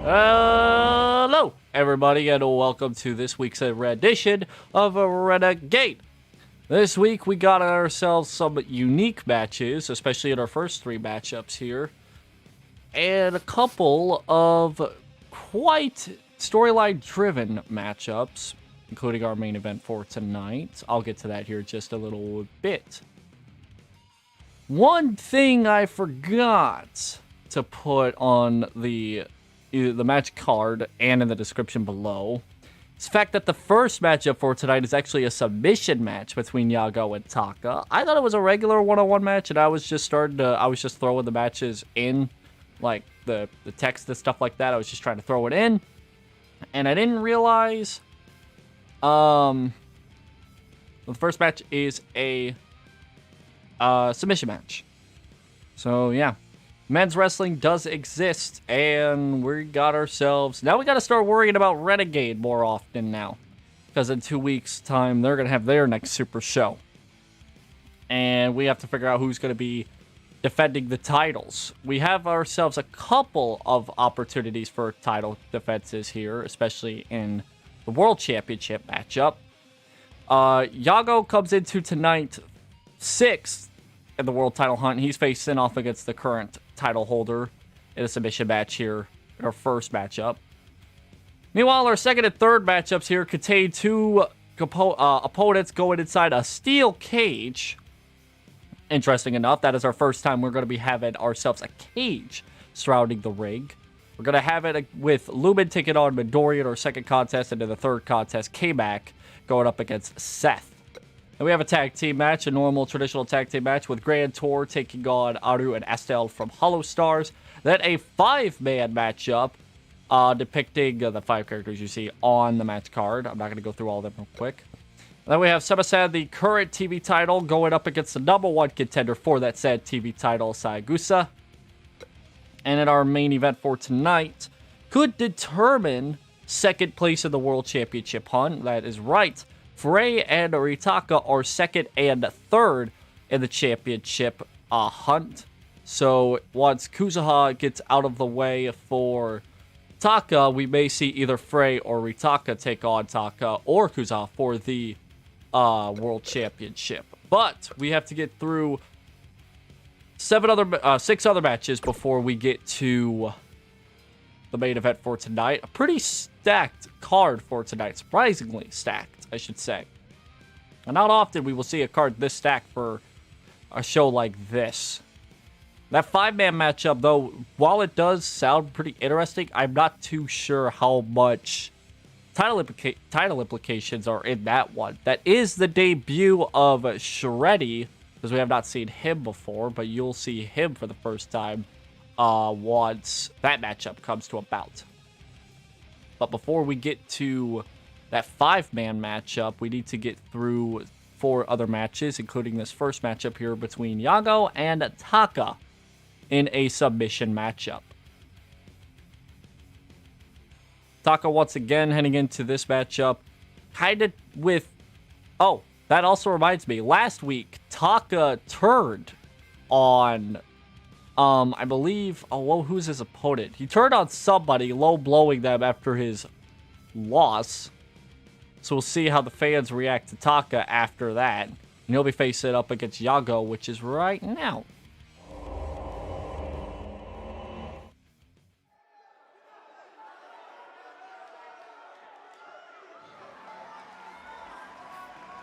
Hello, everybody, and welcome to this week's edition of Renegade. This week, we got ourselves some unique matches, especially in our first three matchups here, and a couple of quite storyline-driven matchups, including our main event for tonight. I'll get to that here just a little bit. One thing I forgot to put on the match card and in the description below is the fact that the first matchup for tonight is actually a submission match between Yagoo and Taka. I thought it was a regular one-on-one match, and I was just throwing the matches in, like the text and stuff like that. I was just trying to throw it in, and I didn't realize the first match is a submission match. So yeah, men's wrestling does exist, and we got ourselves... Now we got to start worrying about Renegade more often now, because in 2 weeks' time, they're going to have their next super show. And we have to figure out who's going to be defending the titles. We have ourselves a couple of opportunities for title defenses here, especially in the World Championship matchup. Yagoo comes into tonight 6th in the world title hunt. He's facing off against the current title holder in a submission match here in our first matchup. Meanwhile, our second and third matchups here contain two opponents going inside a steel cage. Interesting enough, that is our first time we're going to be having ourselves a cage surrounding the ring. We're going to have it with Lumen taking on Midorii in our second contest, and in the third contest, Kmac going up against Seth. And we have a tag team match, a normal traditional tag team match with Grand Tour taking on Aru and Estelle from Holostars. Then a 5-man matchup depicting the 5 characters you see on the match card. I'm not going to go through all of them real quick. Then we have Semasan, the current TV title, going up against the #1 contender for that said TV title, Saegusa. And in our main event for tonight, could determine second place in the World Championship hunt. That is right. Fray and Ritaka are second and third in the championship hunt. So once Kuzuha gets out of the way for Taka, we may see either Fray or Ritaka take on Taka or Kuzuha for the World Championship. But we have to get through 6 other matches before we get to the main event for tonight. A pretty stacked card for tonight. Surprisingly stacked, I should say. And not often we will see a card this stacked for a show like this. That 5-man matchup, though, while it does sound pretty interesting, I'm not too sure how much title implications are in that one. That is the debut of Shreddy, because we have not seen him before, but you'll see him for the first time once that matchup comes to about. But before we get to that 5-man matchup, we need to get through 4 other matches, including this first matchup here between Yagoo and Taka in a submission matchup. Taka once again heading into this matchup kind of with... Oh, that also reminds me. Last week, Taka turned on... I believe... Oh, well, who's his opponent? He turned on somebody, low-blowing them after his loss. So we'll see how the fans react to Taka after that. And he'll be facing up against Yagoo, which is right now.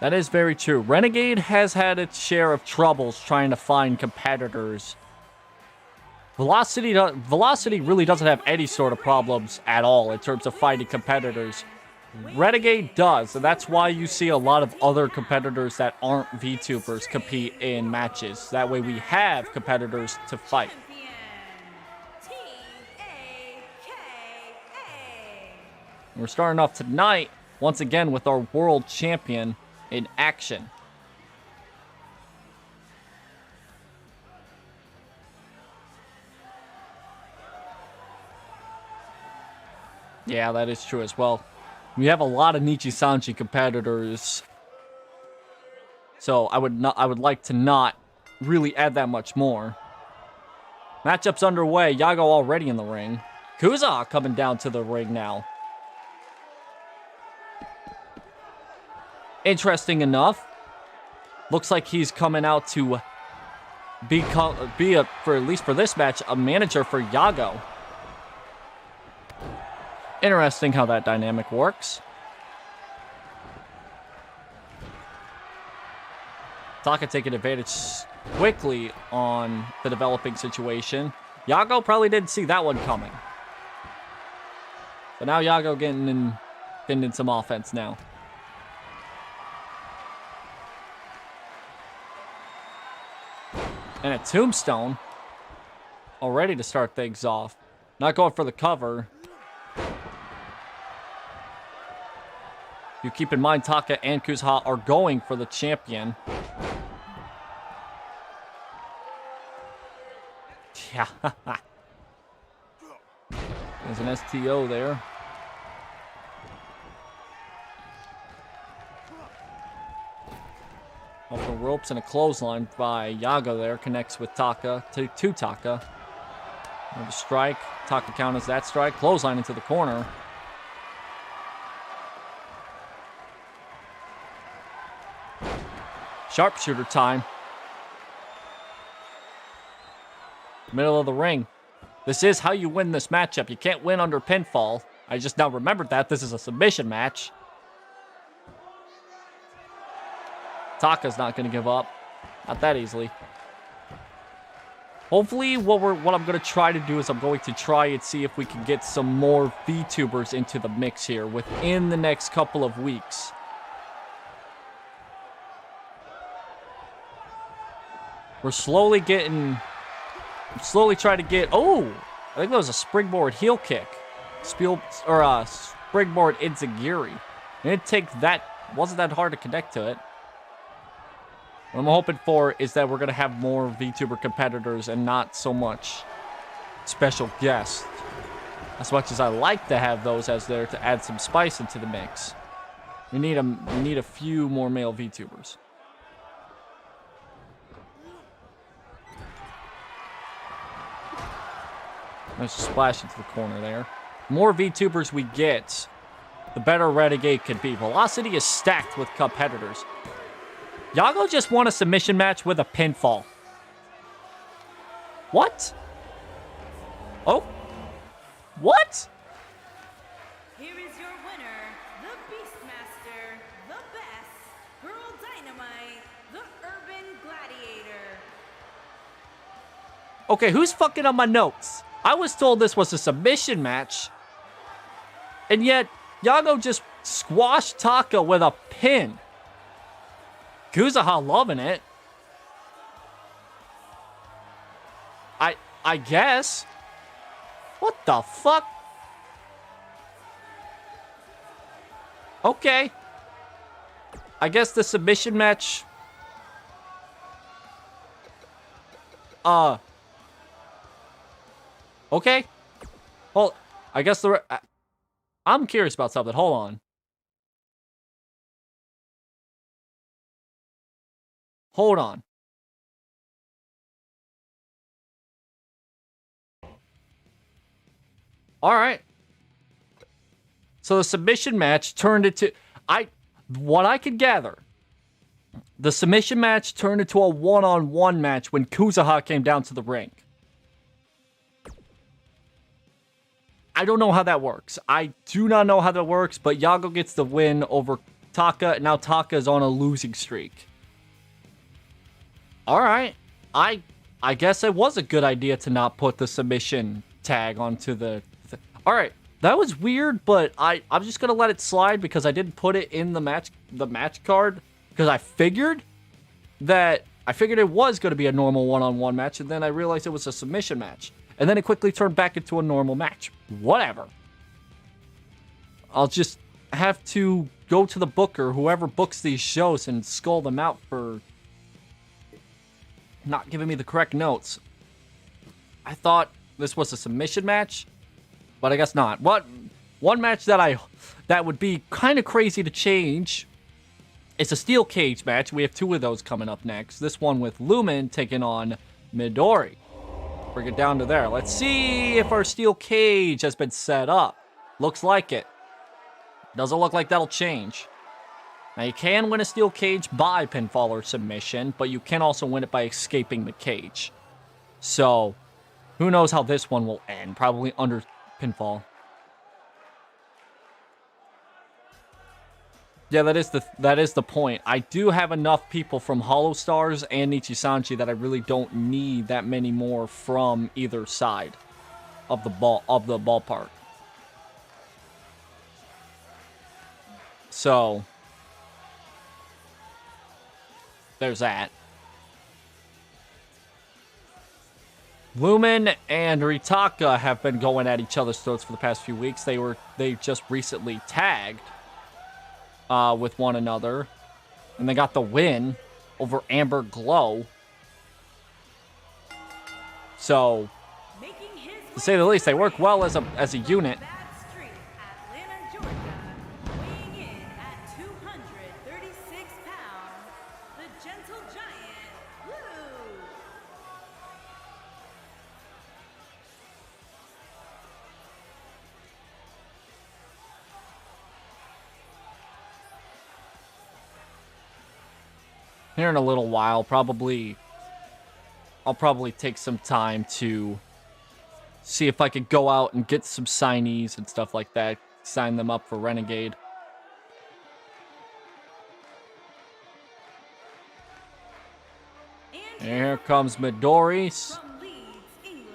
That is very true. Renegade has had its share of troubles trying to find competitors. Velocity really doesn't have any sort of problems at all in terms of finding competitors. Renegade does, and that's why you see a lot of other competitors that aren't VTubers compete in matches. That way we have competitors to fight. We're starting off tonight, once again, with our world champion in action. Yeah, that is true as well. We have a lot of Nichi-Sanji competitors, so I would like to not really add that much more. Matchup's underway. Yagoo already in the ring. Kuza coming down to the ring now. Interesting enough. Looks like he's coming out to for at least for this match, a manager for Yagoo. Interesting how that dynamic works. Taka taking advantage quickly on the developing situation. Yagoo probably didn't see that one coming. But now Yagoo getting in some offense now. And a tombstone. Already to start things off. Not going for the cover. You keep in mind Taka and Kuza are going for the champion. Yeah. There's an STO there. Off the ropes and a clothesline by Yagoo there. Connects with Taka to Taka. Another strike. Taka counters that strike. Clothesline into the corner. Sharpshooter time. Middle of the ring. This is how you win this matchup. You can't win under pinfall. I just now remembered that. This is a submission match. Taka's not going to give up. Not that easily. Hopefully, what I'm going to try to do is I'm going to try and see if we can get some more VTubers into the mix here within the next couple of weeks. We're slowly trying to get... Oh! I think that was a springboard heel kick. Springboard enziguri. It didn't take that... Wasn't that hard to connect to it. What I'm hoping for is that we're going to have more VTuber competitors and not so much special guests. As much as I like to have those as there to add some spice into the mix. We need a few more male VTubers. Nice splash into the corner there. The more VTubers we get, the better Renegade can be. Velocity is stacked with competitors. Yagoo just won a submission match with a pinfall. What? Oh. What? Here is your winner, the Beastmaster, the best, Girl Dynamite, the Urban Gladiator. Okay, who's fucking on my notes? I was told this was a submission match. And yet, Yagoo just squashed Taka with a pin. Kuza loving it. I guess. What the fuck? Okay. I guess the submission match... Okay. Well, I guess I'm curious about something. Hold on. Hold on. All right. So the submission match turned into... What I could gather, the submission match turned into a one-on-one match when Kuza came down to the ring. I don't know how that works. I do not know how that works, but Yagoo gets the win over Taka. Now Taka is on a losing streak. All right. I guess it was a good idea to not put the submission tag onto the... All right. That was weird, but I'm just going to let it slide because I didn't put it in the match card because I figured it was going to be a normal one-on-one match, and then I realized it was a submission match. And then it quickly turned back into a normal match. Whatever. I'll just have to go to the booker, whoever books these shows, and scold them out for not giving me the correct notes. I thought this was a submission match, but I guess not. One match that would be kind of crazy to change is a steel cage match. We have two of those coming up next. This one with Lumen taking on Midorii. Bring it down to there. Let's see if our steel cage has been set up. Looks like it. Doesn't look like that'll change. Now, you can win a steel cage by pinfall or submission, but you can also win it by escaping the cage. So, who knows how this one will end? Probably under pinfall. Yeah, that is the point. I do have enough people from Holostars and Nichisanji that I really don't need that many more from either side of the ballpark. So there's that. Lumen and Ritaka have been going at each other's throats for the past few weeks. They just recently tagged with one another, and they got the win over Amber Glow. So, to say the least, they work well as a unit. Here in a little while, I'll probably take some time to see if I could go out and get some signees and stuff like that. Sign them up for Renegade. And here comes Midorii.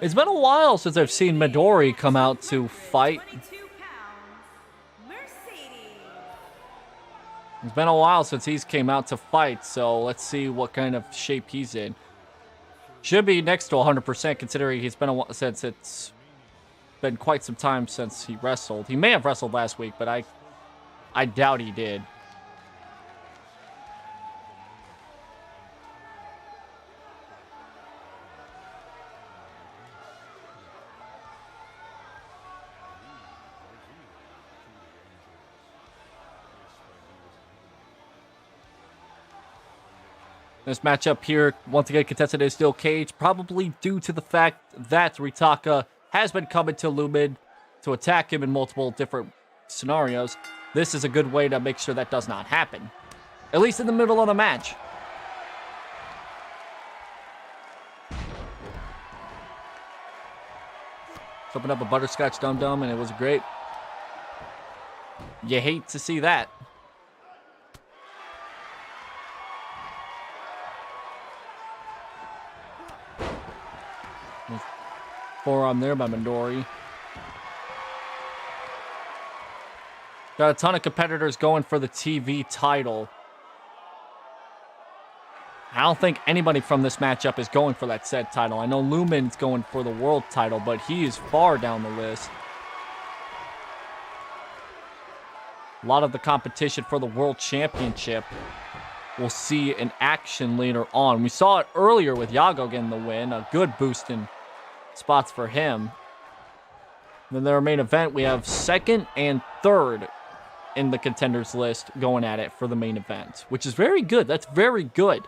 It's been a while since I've seen Midorii come out to fight. It's been a while since he's came out to fight, so let's see what kind of shape he's in. Should be next to 100%, considering he's been since it's been quite some time since he wrestled. He may have wrestled last week, but I doubt he did. This matchup here, once again, contested in a steel cage, probably due to the fact that Ritaka has been coming to Lumen to attack him in multiple different scenarios. This is a good way to make sure that does not happen, at least in the middle of the match. Opened up a butterscotch dum-dum, and it was great. You hate to see that. Forearm there by Midorii. Got a ton of competitors going for the TV title. I don't think anybody from this matchup is going for that said title. I know Lumen's going for the world title, but he is far down the list. A lot of the competition for the world championship we'll see in action later on. We saw it earlier with Yagoo getting the win. A good boost in spots for him. Then their main event, we have second and third in the contenders list going at it for the main event, which is very good. That's very good.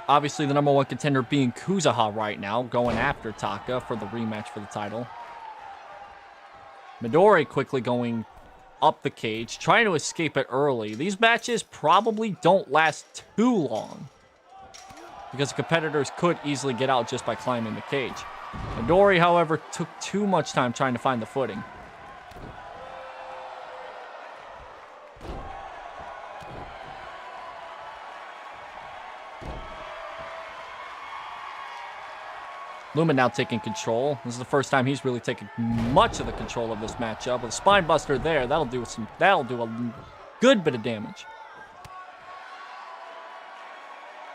Obviously, the number one contender being Kuzuha right now, going after Taka for the rematch for the title. Midorii quickly going up the cage, trying to escape it early. These matches probably don't last too long, because competitors could easily get out just by climbing the cage. Midorii, however, took too much time trying to find the footing. Lumen now taking control. This is the first time he's really taken much of the control of this matchup. With a spine buster there, that'll do a good bit of damage.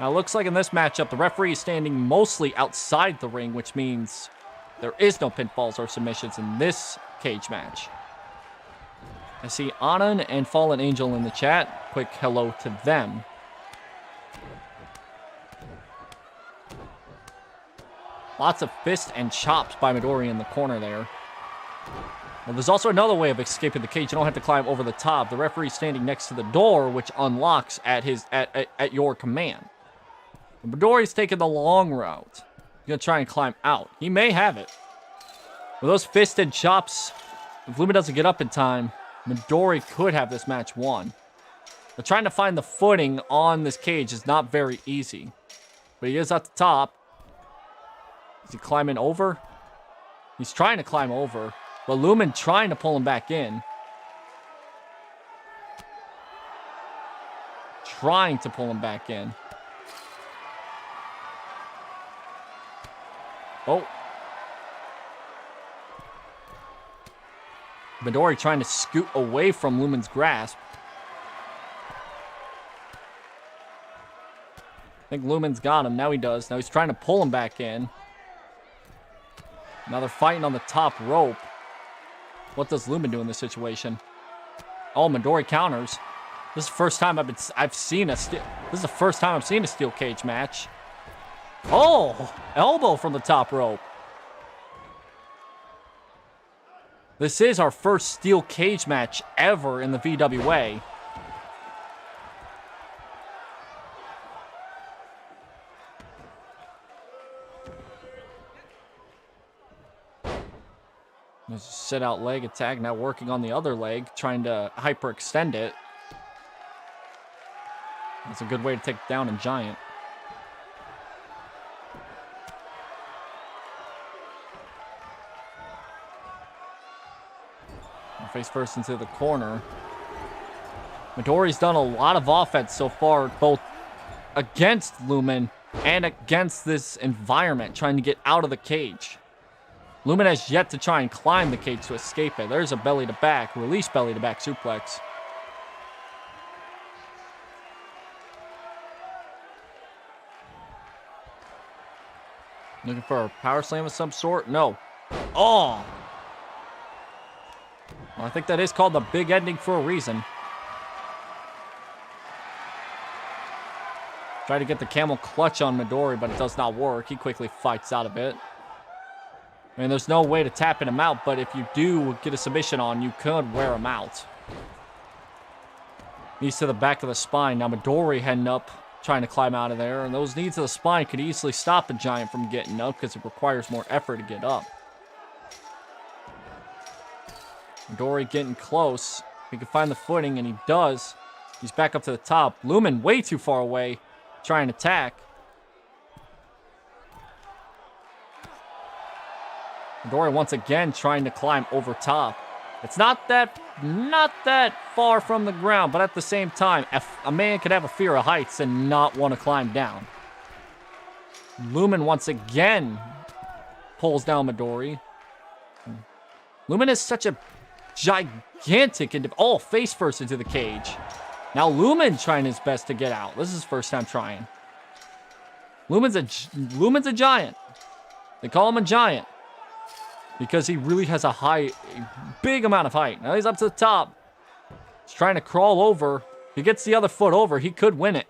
Now, it looks like in this matchup, the referee is standing mostly outside the ring, which means there is no pinfalls or submissions in this cage match. I see Anand and Fallen Angel in the chat. Quick hello to them. Lots of fists and chops by Midorii in the corner there. Well, there's also another way of escaping the cage. You don't have to climb over the top. The referee's standing next to the door, which unlocks at your command. Midori's taking the long route. He's gonna try and climb out. He may have it. With those fisted chops, if Lumen doesn't get up in time, Midori could have this match won. But trying to find the footing on this cage is not very easy. But he is at the top. Is he climbing over? He's trying to climb over. But Lumen trying to pull him back in. Trying to pull him back in. Oh. Midori trying to scoot away from Lumen's grasp. I think Lumen's got him. Now he does. Now he's trying to pull him back in. Now they're fighting on the top rope. What does Lumen do in this situation? Oh, Midori counters. This is the first time I've seen a steel cage match. Oh, elbow from the top rope. This is our first steel cage match ever in the VWA. There's a sit out leg attack, now working on the other leg, trying to hyperextend it. That's a good way to take down a giant. Face first into the corner. Midori's done a lot of offense so far, both against Lumen and against this environment, trying to get out of the cage. Lumen has yet to try and climb the cage to escape it. There's a belly to back, release belly to back suplex. Looking for a power slam of some sort? No. Oh! Well, I think that is called the big ending for a reason. Try to get the camel clutch on Midori, but it does not work. He quickly fights out of it. I mean, there's no way to tap him out, but if you do get a submission on, you could wear him out. Knees to the back of the spine. Now Midori heading up, trying to climb out of there. And those knees to the spine could easily stop a giant from getting up because it requires more effort to get up. Midori getting close. He can find the footing, and he does. He's back up to the top. Lumen way too far away, trying to attack. Midori once again trying to climb over top. It's not that far from the ground, but at the same time, a man could have a fear of heights and not want to climb down. Lumen once again pulls down Midori. Lumen is such a gigantic face first into the cage. Now Lumen trying his best to get out. This is his first time trying. Lumen's a giant. They call him a giant because he really has a big amount of height. Now he's up to the top. He's trying to crawl over. If he gets the other foot over, he could win it.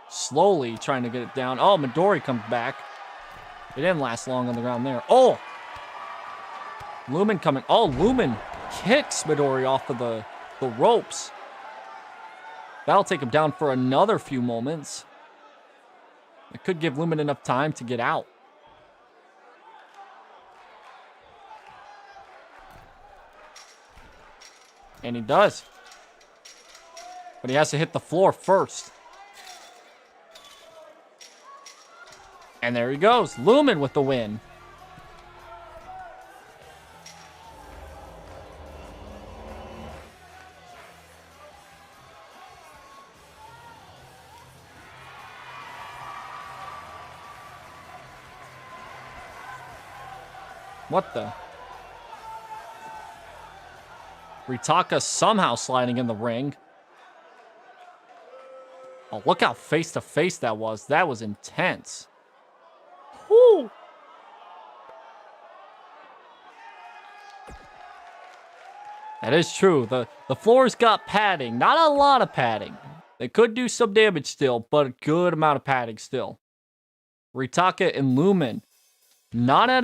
Slowly trying to get it down. Oh, Midori comes back. It didn't last long on the ground there. Oh! Lumen coming. Oh, Lumen kicks Midori off of the ropes. That'll take him down for another few moments. It could give Lumen enough time to get out. And he does. But he has to hit the floor first. And there he goes. Lumen with the win. What the? Ritaka somehow sliding in the ring. Oh, look how face-to-face that was. That was intense. Whoo! That is true. The floor's got padding. Not a lot of padding. They could do some damage still, but a good amount of padding still. Ritaka and Lumen. Not at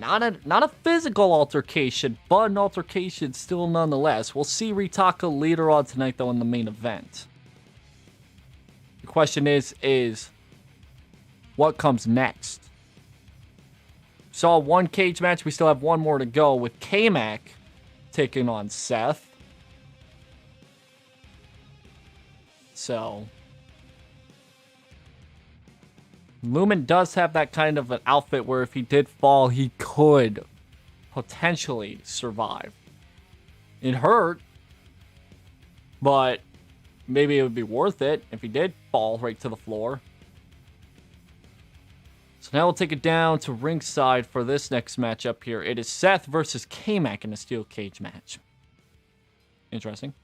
Not a physical altercation, but an altercation still nonetheless. We'll see Ritaka later on tonight, though, in the main event. The question is what comes next? Saw one cage match. We still have one more to go with Kmac taking on Seth. So, Lumen does have that kind of an outfit where if he did fall, he could potentially survive. It hurt, but maybe it would be worth it if he did fall right to the floor. So now we'll take it down to ringside for this next matchup here. It is Seth versus Kmac in a steel cage match. Interesting.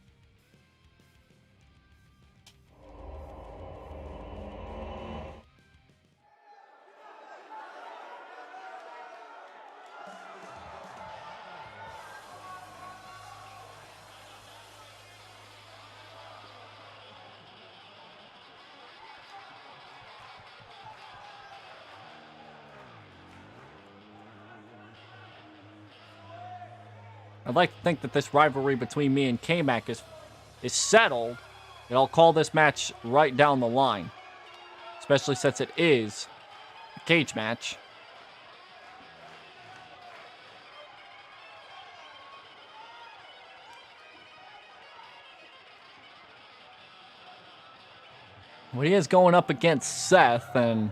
I'd like to think that this rivalry between me and Kmac is settled, and I'll call this match right down the line. Especially since it is a cage match. Well, he is going up against Seth, and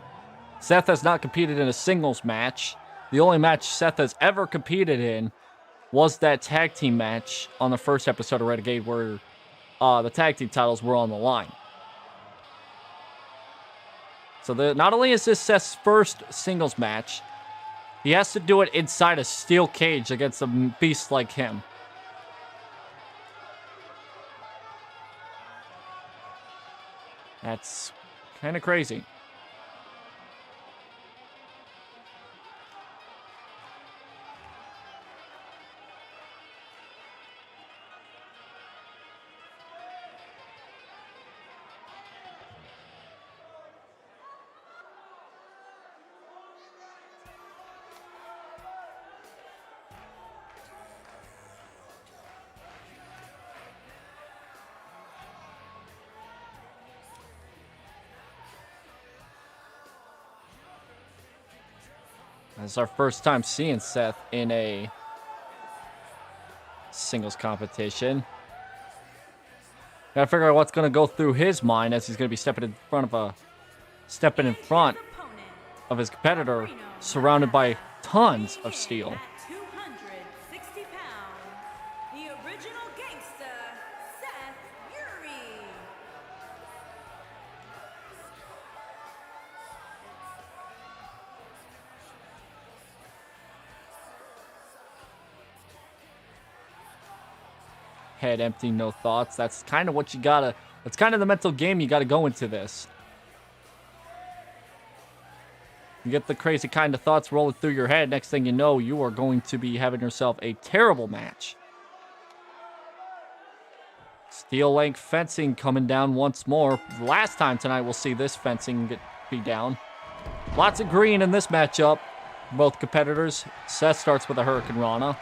Seth has not competed in a singles match. The only match Seth has ever competed in was that tag team match on the first episode of Renegade where the tag team titles were on the line. So not only is this Seth's first singles match, he has to do it inside a steel cage against a beast like him. That's kind of crazy. It's our first time seeing Seth in a singles competition. Gotta figure out what's gonna go through his mind as he's gonna be stepping in front of his competitor, surrounded by tons of steel. At 260 pounds, the original gangsta, Seth Fury. Head empty, no thoughts. That's kind of what you gotta, that's kind of the mental game you gotta go into this. You get the crazy kind of thoughts rolling through your head. Next thing you know, you are going to be having yourself a terrible match. Steel length fencing coming down once more. Last time tonight, we'll see this fencing be down. Lots of green in this matchup. Both competitors. Seth starts with a Hurricane Rana.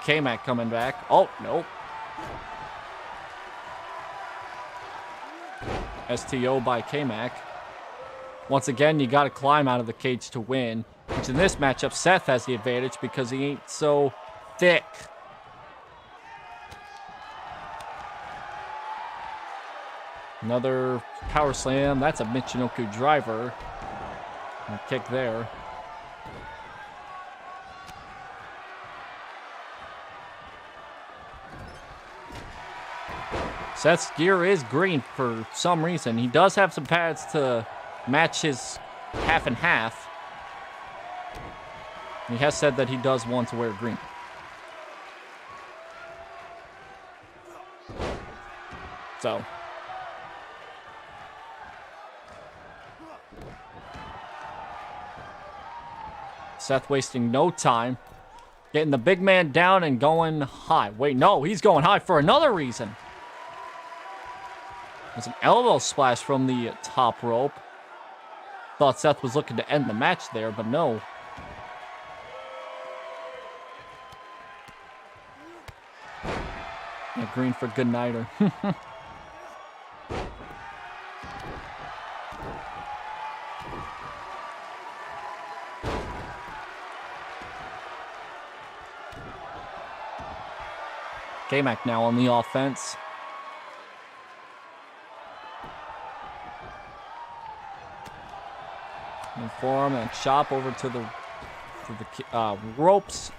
Kmac coming back. Oh, nope. STO by Kmac. Once again, you got to climb out of the cage to win. Which in this matchup, Seth has the advantage because he ain't so thick. Another power slam. That's a Michinoku driver. And kick there. Seth's gear is green for some reason. He does have some pads to match his half and half. He has said that he does want to wear green. So. Seth wasting no time. Getting the big man down and going high. Wait, no, he's going high for another reason. There's an elbow splash from the top rope. Thought Seth was looking to end the match there, but no. Yeah, green for good nighter. Kmac now on the offense. And forearm and chop over to the ropes.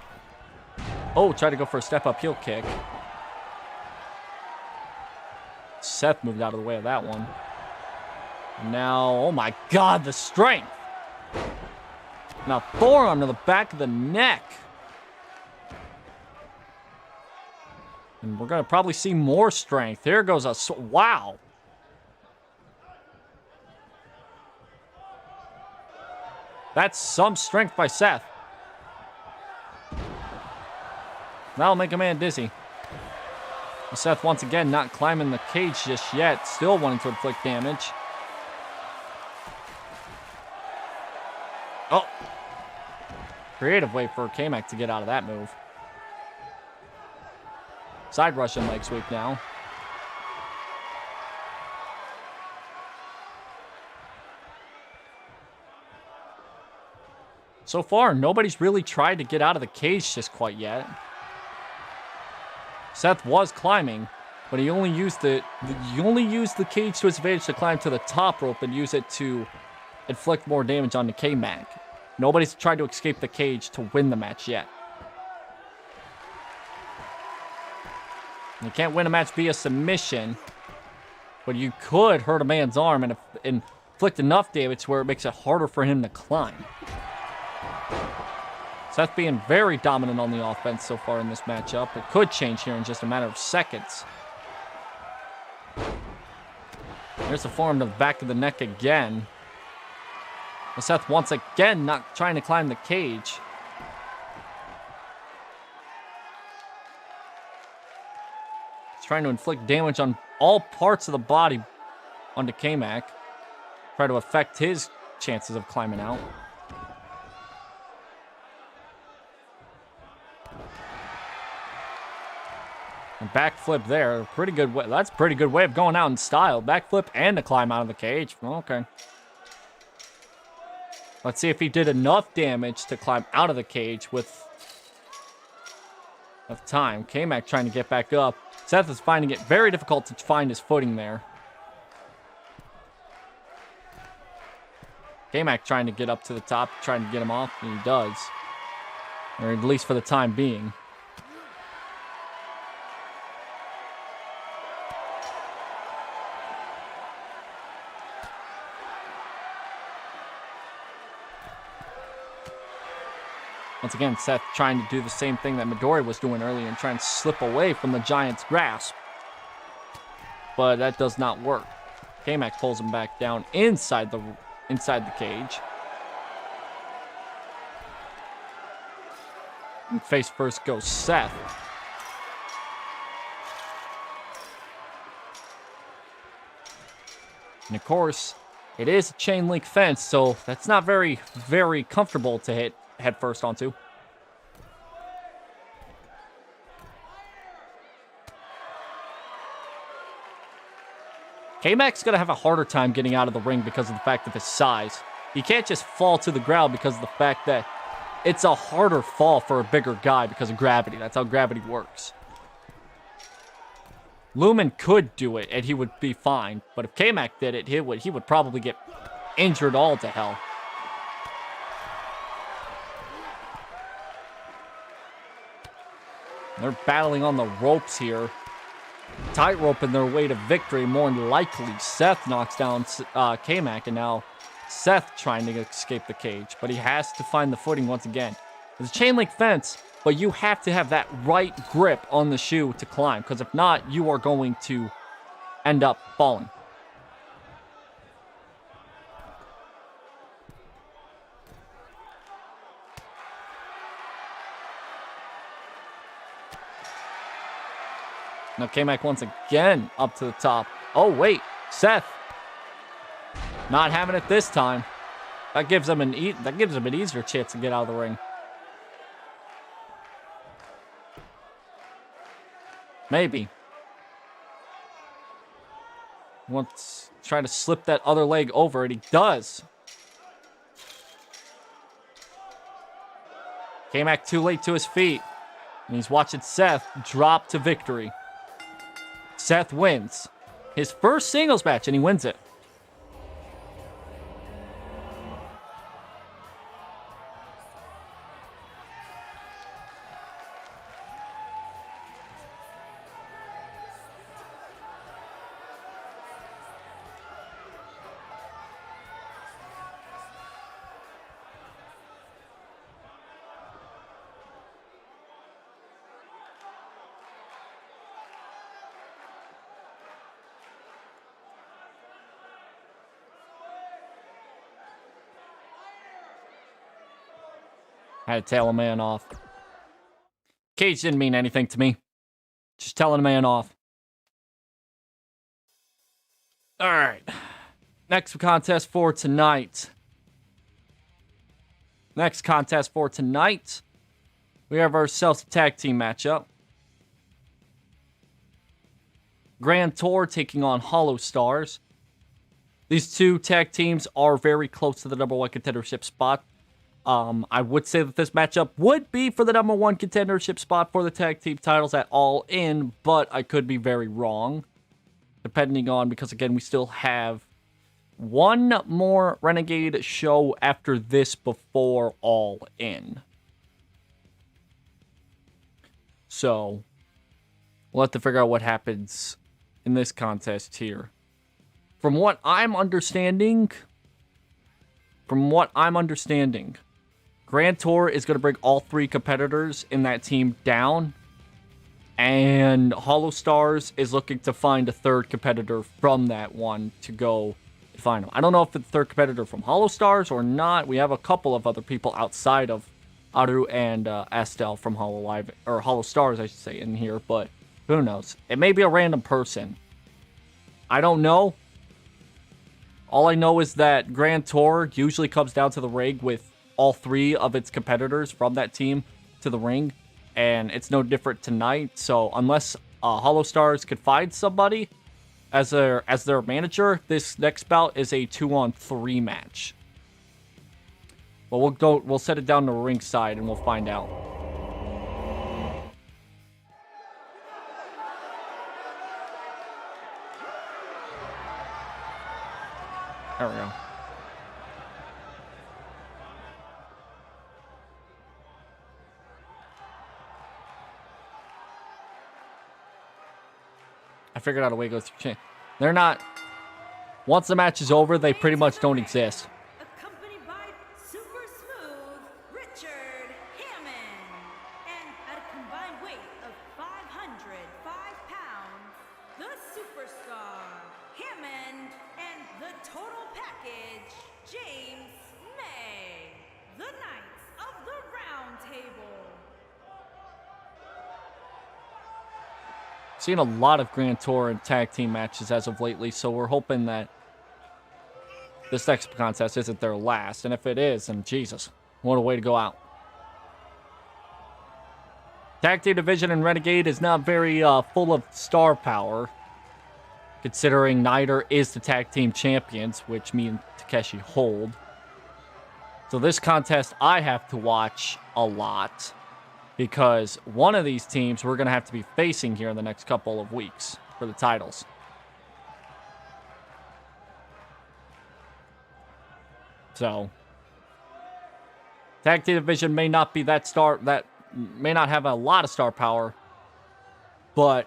Oh, tried to go for a step-up heel kick. Seth moved out of the way of that one. And now, oh my God, the strength. Now forearm to the back of the neck. And we're going to probably see more strength. Here goes a... Wow. That's some strength by Seth. That'll make a man dizzy. Seth once again not climbing the cage just yet. Still wanting to inflict damage. Oh. Creative way for Kmac to get out of that move. Side Russian leg sweep now. So far, nobody's really tried to get out of the cage just quite yet. Seth was climbing, but he only used the cage to his advantage to climb to the top rope and use it to inflict more damage onto Kmac. Nobody's tried to escape the cage to win the match yet. You can't win a match via submission, but you could hurt a man's arm and inflict enough damage where it makes it harder for him to climb. Seth being very dominant on the offense so far in this matchup. It could change here in just a matter of seconds. There's the forearm to the back of the neck again. Seth once again not trying to climb the cage. Trying to inflict damage on all parts of the body onto Kmac. Try to affect his chances of climbing out. And backflip there. Pretty good way. That's a pretty good way of going out in style. Backflip and a climb out of the cage. Okay. Let's see if he did enough damage to climb out of the cage with time. Kmac trying to get back up. Seth is finding it very difficult to find his footing there. Kmac trying to get up to the top, trying to get him off, and he does. Or at least for the time being. Once again, Seth trying to do the same thing that Midorii was doing earlier and trying to slip away from the Giant's grasp. But that does not work. Kmac pulls him back down inside the cage. And face first goes Seth. And of course, it is a chain link fence, so that's not very, very comfortable to hit head first onto. Kmac's going to have a harder time getting out of the ring because of the fact of his size. He can't just fall to the ground because of the fact that it's a harder fall for a bigger guy because of gravity. That's how gravity works. Lumen could do it and he would be fine, but if Kmac did it, he would probably get injured all to hell. They're battling on the ropes here. Tightroping their way to victory, more than likely. Seth knocks down Kmac, and now Seth trying to escape the cage. But he has to find the footing once again. It's a chain link fence, but you have to have that right grip on the shoe to climb, because if not, you are going to end up falling. Now Kmac once again up to the top. Oh, wait. Seth. Not having it this time. That gives him an easier chance to get out of the ring. Maybe. Wants trying to slip that other leg over, and he does. Kmac too late to his feet. And he's watching Seth drop to victory. Seth wins his first singles match, and he wins it. Had to tail a man off. Cage didn't mean anything to me. Just telling a man off. Alright. Next contest for tonight. We have ourselves a tag team matchup. Grand Tour taking on Holostars. These two tag teams are very close to the number one contendership spot. I would say that this matchup would be for the number one contendership spot for the tag team titles at All In, but I could be very wrong. Depending on, because again, we still have one more Renegade show after this before All In. So, we'll have to figure out what happens in this contest here. From what I'm understanding, Grand Tour is going to bring all three competitors in that team down. And Holostars is looking to find a third competitor from that one to go final. I don't know if it's the third competitor from Holostars or not. We have a couple of other people outside of Aru and Astel from Holostars, I should say, in here. But who knows? It may be a random person. I don't know. All I know is that Grand Tour usually comes down to the ring with all three of its competitors from that team to the ring, and it's no different tonight. So unless Holostars could find somebody as their manager, this next bout is a 2-on-3 match. But we'll set it down to ringside and we'll find out. There we go. I figured out a way to go through chain. They're not... Once the match is over, they pretty much don't exist. Accompanied by Super Smooth Richard Hammond. And at a combined weight of 505 pounds, the Superstar Hammond and the Total Package James May. The Knights of the Round Table. Seen a lot of Grand Tour and tag team matches as of lately, so we're hoping that this next contest isn't their last. And if it is, then Jesus, what a way to go out. Tag team division in Renegade is not very full of star power, considering NITRE is the tag team champions, which me and Takeshi hold. So this contest I have to watch a lot, because one of these teams we're going to have to be facing here in the next couple of weeks for the titles. So, tag team division may not be may not have a lot of star power, but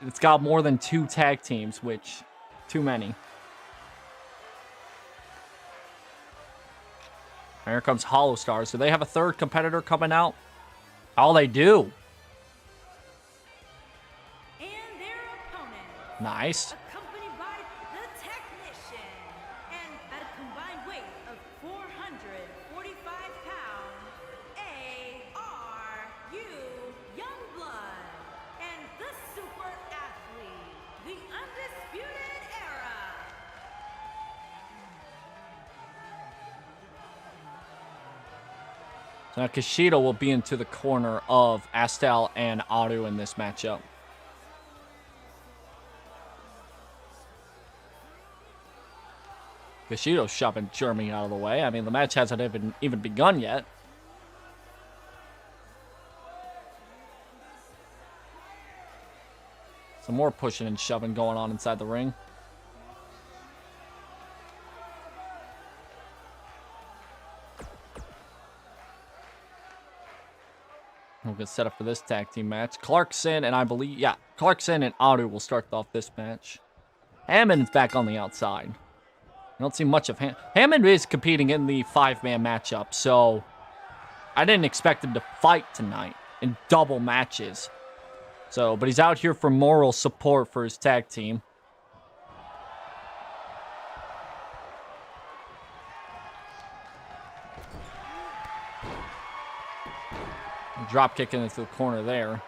it's got more than 2 tag teams, which, too many. Here comes Holostars. Do they have a third competitor coming out? Oh, they do. And their opponent. Nice. Accompanied by the Technician. And at a combined weight of 445 pounds, ARU Youngblood. And the Super Athlete, the Undisputed Era. Now, Kushida will be into the corner of Astel and Aru in this matchup. Kishido's shoving Jeremy out of the way. I mean, the match hasn't even begun yet. Some more pushing and shoving going on inside the ring. We'll get set up for this tag team match. Clarkson and I believe, yeah, Clarkson and Aru will start off this match. Hammond's back on the outside. I don't see much of Hammond is competing in the 5-man matchup, so I didn't expect him to fight tonight in double matches. So, but he's out here for moral support for his tag team. Drop kick into the corner there.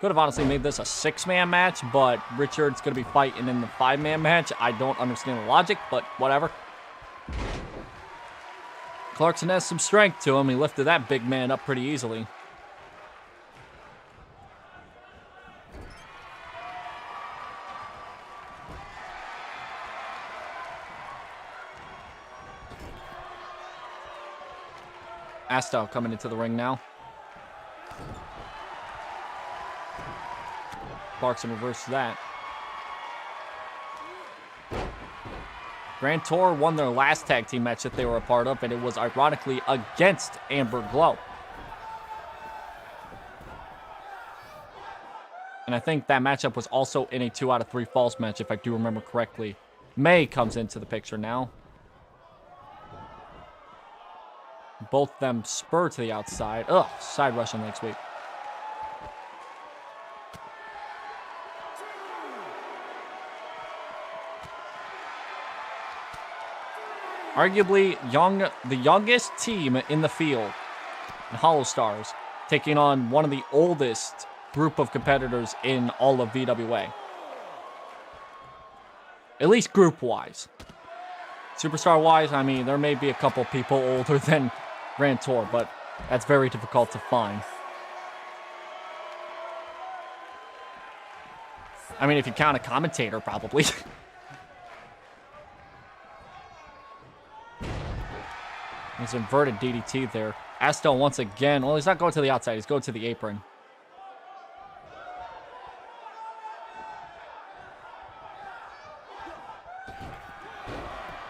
Could have honestly made this a 6-man match, but Richard's going to be fighting in the 5-man match. I don't understand the logic, but whatever. Clarkson has some strength to him. He lifted that big man up pretty easily. Asta coming into the ring now. Clarkson reverses that. Grand Tour won their last tag team match that they were a part of, and it was ironically against Amber Glow. And I think that matchup was also in a 2 out of 3 falls match, if I do remember correctly. May comes into the picture now. Both of them spur to the outside. Ugh, side rushing leg sweep. Arguably the youngest team in the field, the Holostars, taking on one of the oldest group of competitors in all of VWA. At least group-wise. Superstar-wise, I mean, there may be a couple people older than Grand Tour, but that's very difficult to find. I mean, if you count a commentator, probably. He's inverted DDT there. Astel once again. Well, he's not going to the outside. He's going to the apron.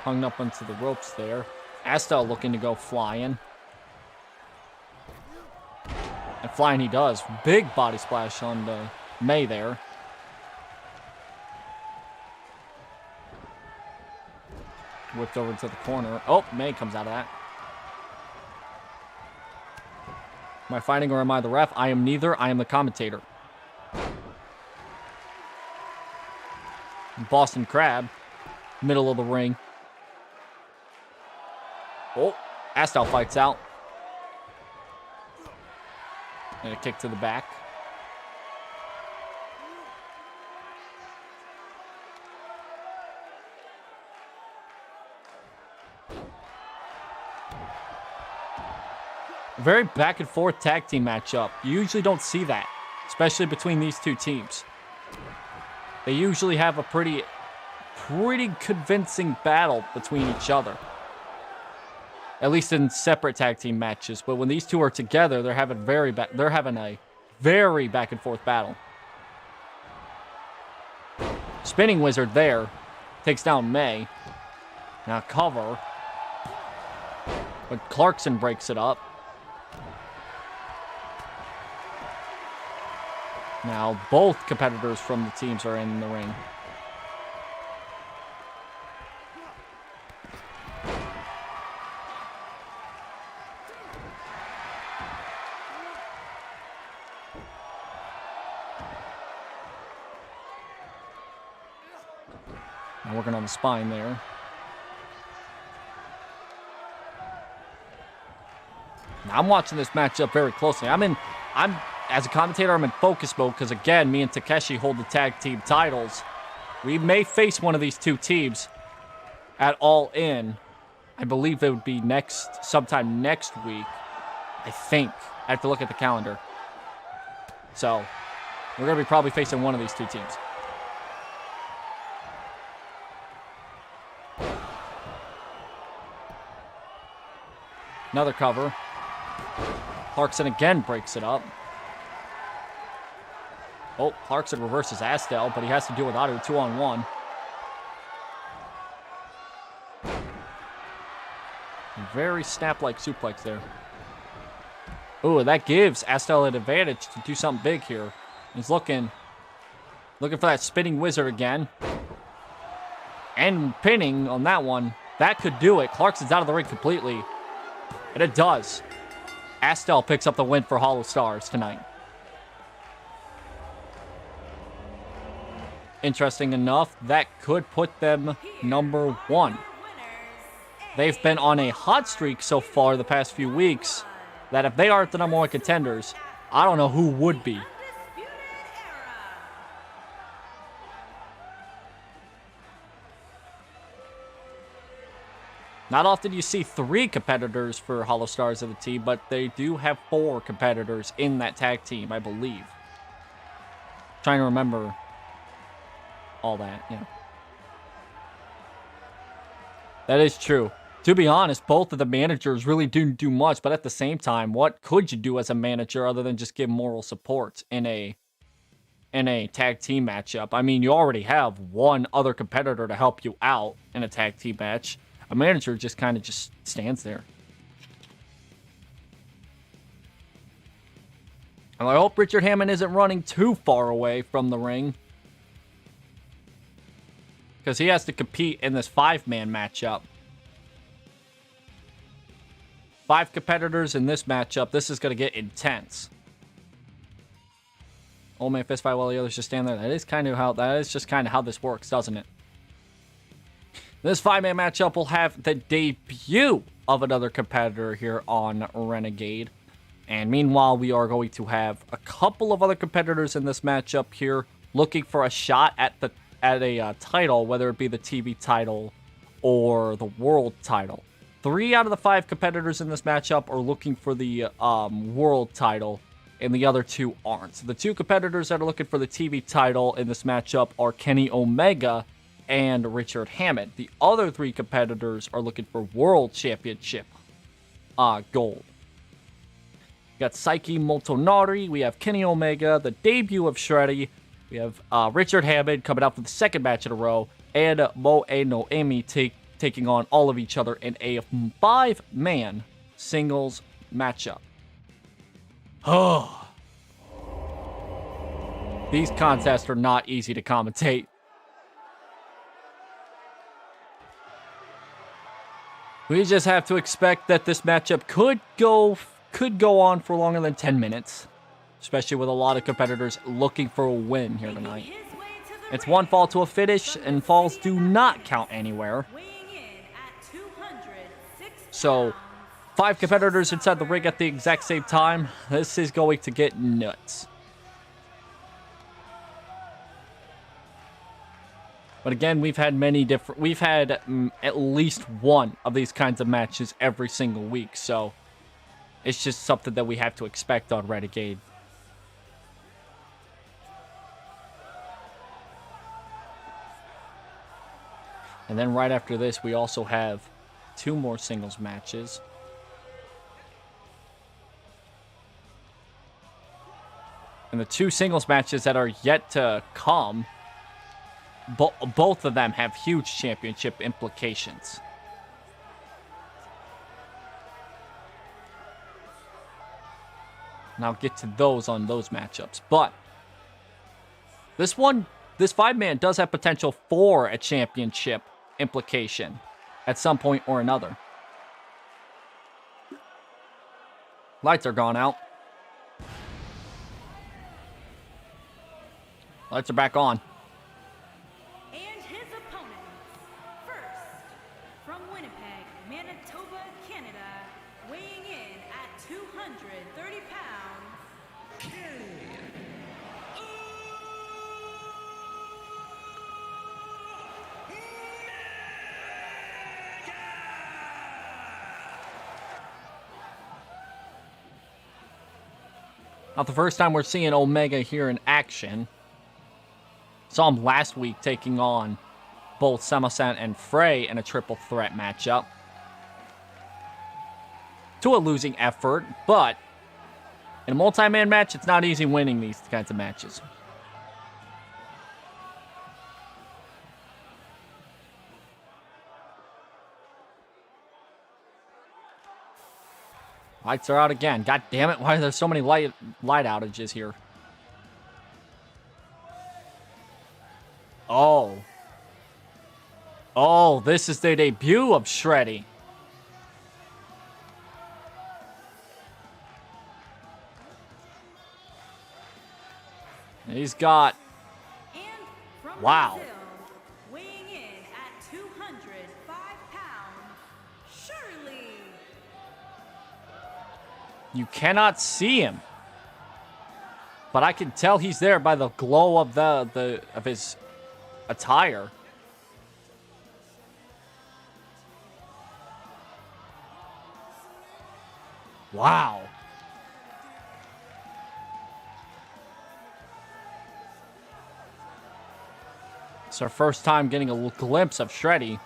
Hung up onto the ropes there. Astel looking to go flying. And flying he does. Big body splash on the May there. Whipped over to the corner. Oh, May comes out of that. Am I fighting or am I the ref? I am neither. I am the commentator. Boston Crab. Middle of the ring. Oh, Astel fights out. And a kick to the back. Very back and forth tag team matchup. You usually don't see that, especially between these two teams. They usually have a pretty convincing battle between each other. At least in separate tag team matches. But when these two are together, they're having a very back and forth battle. Spinning Wizard there takes down May. Now cover. But Clarkson breaks it up. Now, both competitors from the teams are in the ring. Now working on the spine there. Now, I'm watching this matchup very closely. As a commentator, I'm in focus mode because, again, me and Takeshi hold the tag team titles. We may face one of these two teams at All In. I believe it would be sometime next week. I think. I have to look at the calendar. So, we're going to be probably facing one of these two teams. Another cover. Clarkson again breaks it up. Oh, Clarkson reverses Astel, but he has to deal without it 2-on-1. Very snap-like suplex there. Ooh, that gives Astel an advantage to do something big here. He's looking for that spinning wizard again. And pinning on that one. That could do it. Clarkson's out of the ring completely. And it does. Astel picks up the win for Holostars tonight. Interesting enough, that could put them number 1. They've been on a hot streak so far the past few weeks that if they aren't the number 1 contenders, I don't know who would be. Not often you see 3 competitors for Holostars of the team, but they do have 4 competitors in that tag team, I believe. Trying to remember all that, yeah. That is true. To be honest, both of the managers really didn't do much, but at the same time, what could you do as a manager other than just give moral support in a tag team matchup? I mean, you already have one other competitor to help you out in a tag team match. A manager just kind of just stands there. And I hope Richard Hammond isn't running too far away from the ring, because he has to compete in this 5-man matchup. 5 competitors in this matchup. This is going to get intense. Old man fist fight while the others just stand there. That is just kind of how this works, doesn't it? This 5-man matchup will have the debut of another competitor here on Renegade. And meanwhile, we are going to have a couple of other competitors in this matchup here looking for a shot at a title, whether it be the TV title or the world title. 3 out of the 5 competitors in this matchup are looking for the world title, and the other 2 aren't. So the 2 competitors that are looking for the TV title in this matchup are Kenny Omega and Richard Hammond. The other 3 competitors are looking for World Championship gold. We got Saeki Motonari, we have Kenny Omega, the debut of Shreddy, we have Richard Hammond coming out for the 2nd match in a row, and Moenaomii taking on all of each other in a 5-man singles matchup. Oh. These contests are not easy to commentate. We just have to expect that this matchup could go on for longer than 10 minutes. Especially with a lot of competitors looking for a win here tonight. It's one fall to a finish, and falls do not count anywhere. So, 5 competitors inside the ring at the exact same time. This is going to get nuts. But again, we've had at least one of these kinds of matches every single week. So, it's just something that we have to expect on Renegade. And then right after this, we also have 2 more singles matches. And the 2 singles matches that are yet to come, both of them have huge championship implications. And I'll get to those on those matchups. But this 5-man does have potential for a championship implication at some point or another. Lights are gone out. Lights are back on. And his opponents, first, from Winnipeg, Manitoba, Canada, weighing in at 230 pounds, Not the first time we're seeing Omega here in action. Saw him last week taking on both Semasan and Fray in a triple threat matchup. to a losing effort, but in a multi-man match, it's not easy winning these kinds of matches. Lights are out again. God damn it, why are there so many light outages here? Oh. Oh, this is the debut of Shreddy. He's got... Wow. Weighing in at 205 pounds, Shirley. You cannot see him. But I can tell he's there by the glow of of his attire. Wow. It's our first time getting a glimpse of Shreddy.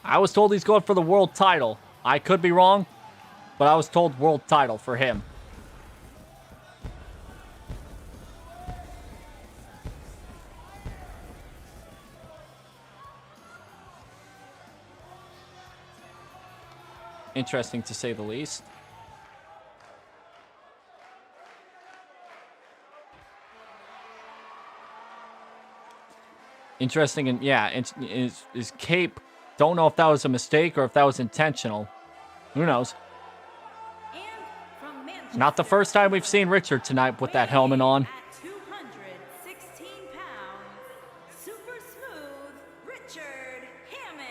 I was told he's going for the world title. I could be wrong, but I was told world title for him. Interesting to say the least. Interesting, and yeah, his cape. Don't know if that was a mistake or if that was intentional. Who knows? Not the first time we've seen Richard tonight with that helmet on. At 216 pounds, super smooth Richard Hammond.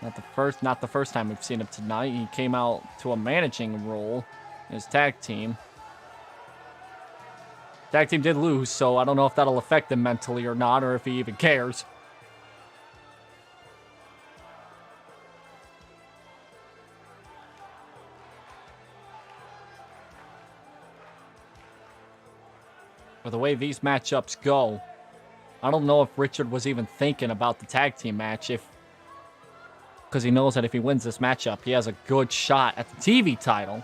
Not the first time we've seen him tonight. He came out to a managing role in his tag team. Tag team did lose, so I don't know if that'll affect him mentally or not, or if he even cares. But the way these matchups go, I don't know if Richard was even thinking about the tag team match, because he knows that if he wins this matchup, he has a good shot at the TV title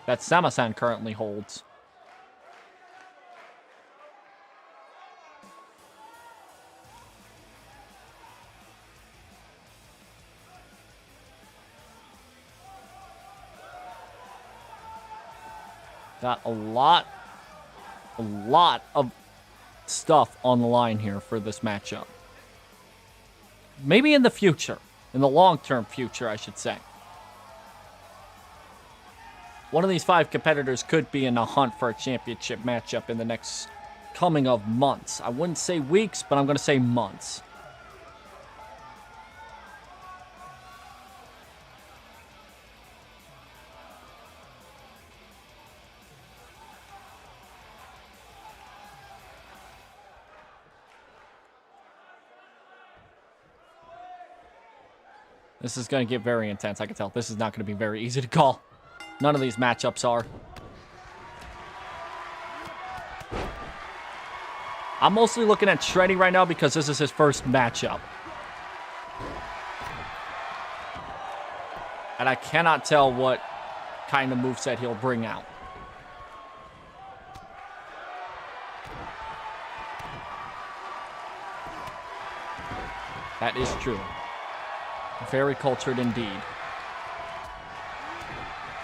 that Semasan currently holds. Got a lot of stuff on the line here for this matchup. Maybe in the future. In the long-term future, I should say. One of these 5 competitors could be in a hunt for a championship matchup in the next coming of months. I wouldn't say weeks, but I'm going to say months. This is going to get very intense. I can tell. This is not going to be very easy to call. None of these matchups are. I'm mostly looking at Shreddy right now because this is his first matchup. And I cannot tell what kind of moveset he'll bring out. That is true. Very cultured indeed.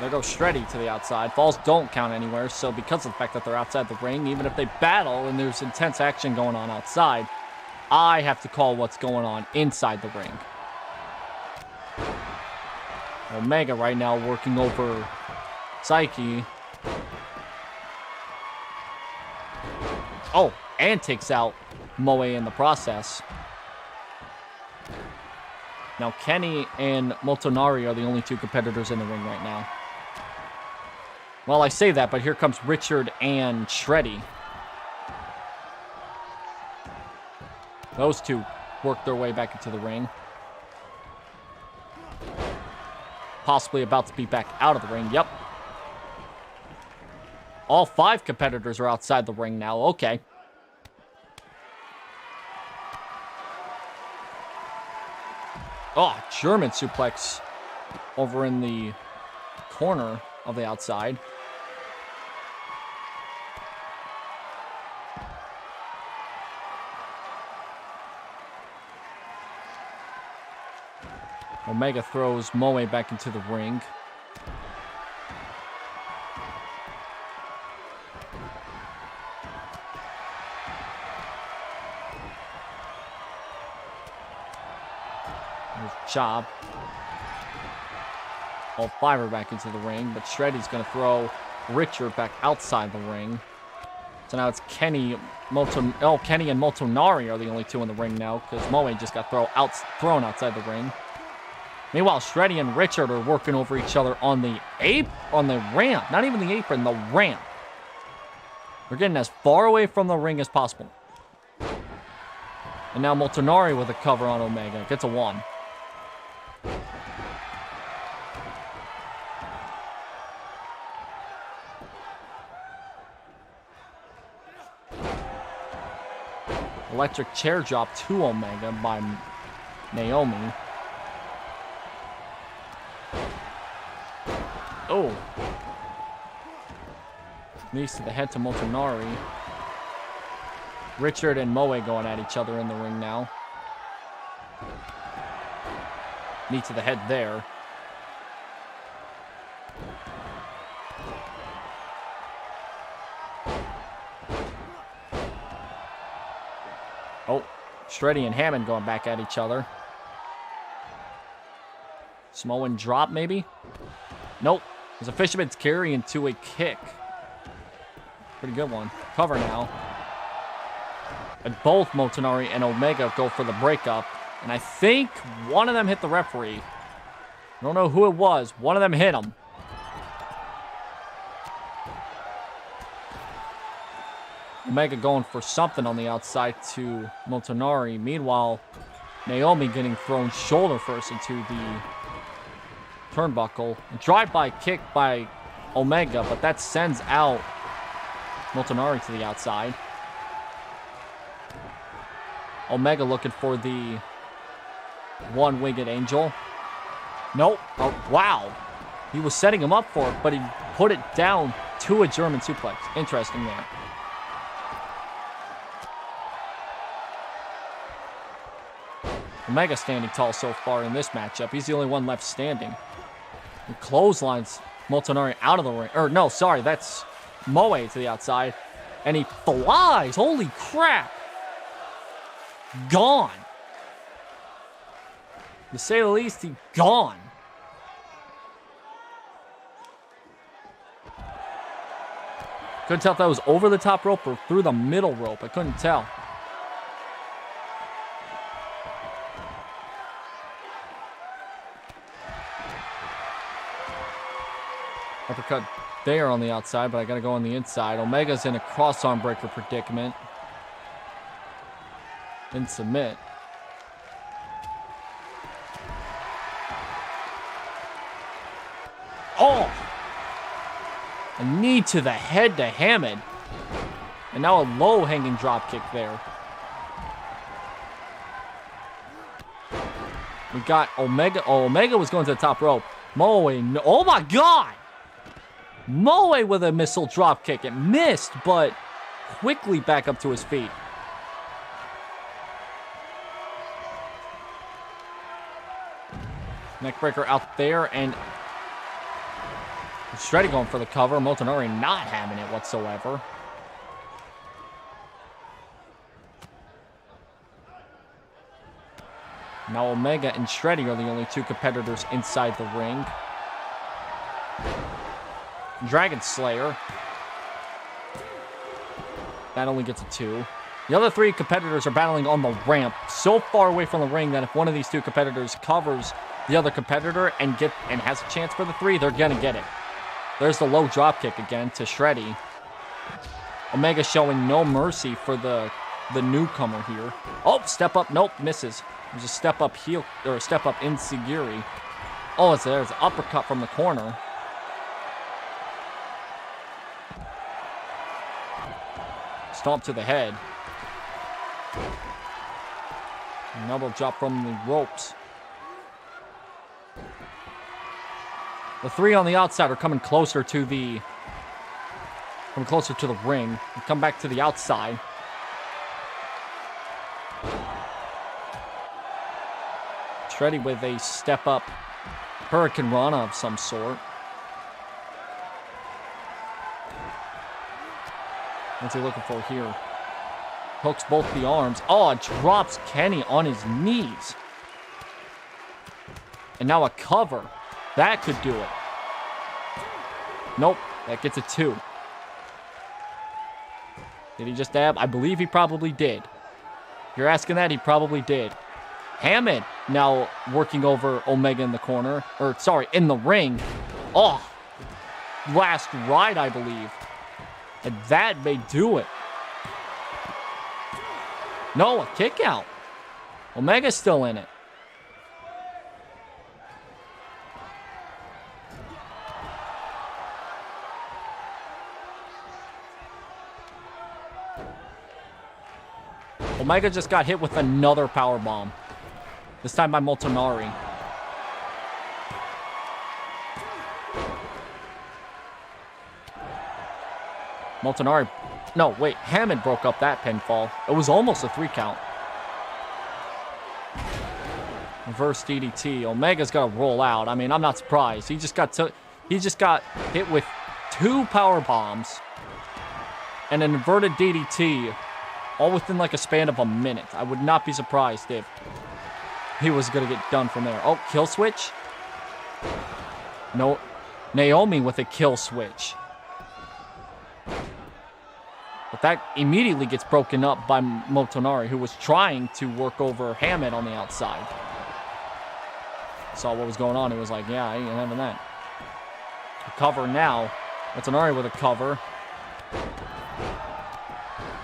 There goes Shreddy to the outside. Falls don't count anywhere, so because of the fact that they're outside the ring, even if they battle and there's intense action going on outside, I have to call what's going on inside the ring. Omega right now working over Saeki. Oh, and takes out Moe in the process. Now, Kenny and Motonari are the only 2 competitors in the ring right now. Well, I say that, but here comes Richard and Shreddy. Those 2 work their way back into the ring. Possibly about to be back out of the ring. Yep. All 5 competitors are outside the ring now. Okay. Oh, German suplex over in the corner of the outside. Omega throws Moe back into the ring. Chop. All five are back into the ring, but Shreddy's going to throw Richard back outside the ring. So now it's Kenny and Motonari are the only two in the ring now, because Moe just got thrown outside the ring. Meanwhile, Shreddy and Richard are working over each other on the ramp. Not even the apron, the ramp. They're getting as far away from the ring as possible. And now Motonari with a cover on Omega. Gets a 1. Electric chair drop to Omega by Naomi. Oh. Knees to the head to Motonari. Richard and Moe going at each other in the ring now. Knee to the head there. Oh, Shreddy and Hammond going back at each other. Samoan drop, maybe? Nope. There's a fisherman's carry into a kick. Pretty good one. Cover now. And both Motonari and Omega go for the breakup. And I think one of them hit the referee. I don't know who it was. One of them hit him. Omega going for something on the outside to Motonari. Meanwhile, Naomi getting thrown shoulder first into the turnbuckle. A drive-by kick by Omega, but that sends out Motonari to the outside. Omega looking for the one-winged angel. Nope. Oh, wow. He was setting him up for it, but he put it down to a German suplex. Interesting there. Omega standing tall so far in this matchup. He's the only one left standing. He clotheslines Motonari out of the ring. Or no, sorry, that's Moe to the outside. And he flies. Holy crap. Gone. To say the least, he's gone. Couldn't tell if that was over the top rope or through the middle rope. I couldn't tell. Uppercut there on the outside, but I gotta go on the inside. Omega's in a cross-arm breaker predicament. Didn't submit. Oh! A knee to the head to Hammond. And now a low-hanging drop kick there. We got Omega. Oh, Omega was going to the top rope. Moe. Oh my God! Moe with a missile drop kick. It missed, but quickly back up to his feet. Neckbreaker out there, and Shreddy going for the cover. Motonari not having it whatsoever. Now Omega and Shreddy are the only two competitors inside the ring. Dragon Slayer. That only gets a 2. The other 3 competitors are battling on the ramp, so far away from the ring that if one of these 2 competitors covers the other competitor and has a chance for the 3, they're gonna get it. There's the low drop kick again to Shreddy. Omega showing no mercy for the newcomer here. Oh, step up. Nope, misses. There's a step up heel, or a step up in Siguri. Oh, there's an uppercut from the corner. Stomp to the head. Another drop from the ropes. The three on the outside are coming closer to the ring. We come back to the outside. Shreddy with a step up Hurricane Rana of some sort. What's he looking for here? Hooks both the arms. Oh, it drops Kenny on his knees. And now a cover. That could do it. Nope. That gets a 2. Did he just dab? I believe he probably did. If you're asking that, he probably did. Hammond now working over Omega in the corner. Or, sorry, in the ring. Oh. Last ride, I believe. And that may do it. No, a kick out. Omega's still in it. Omega just got hit with another power bomb. This time by Motonari. Motonari. No, wait. Hammond broke up that pinfall. It was almost a 3 count. Reverse DDT. Omega's got to roll out. I mean, I'm not surprised. He just got hit with 2 power bombs and an inverted DDT all within like a span of a minute. I would not be surprised if he was going to get done from there. Oh, kill switch. No, Naomi with a kill switch. But that immediately gets broken up by Motonari, who was trying to work over Hammond on the outside. Saw what was going on. He was like, yeah, I ain't having that. A cover now. Motonari with a cover.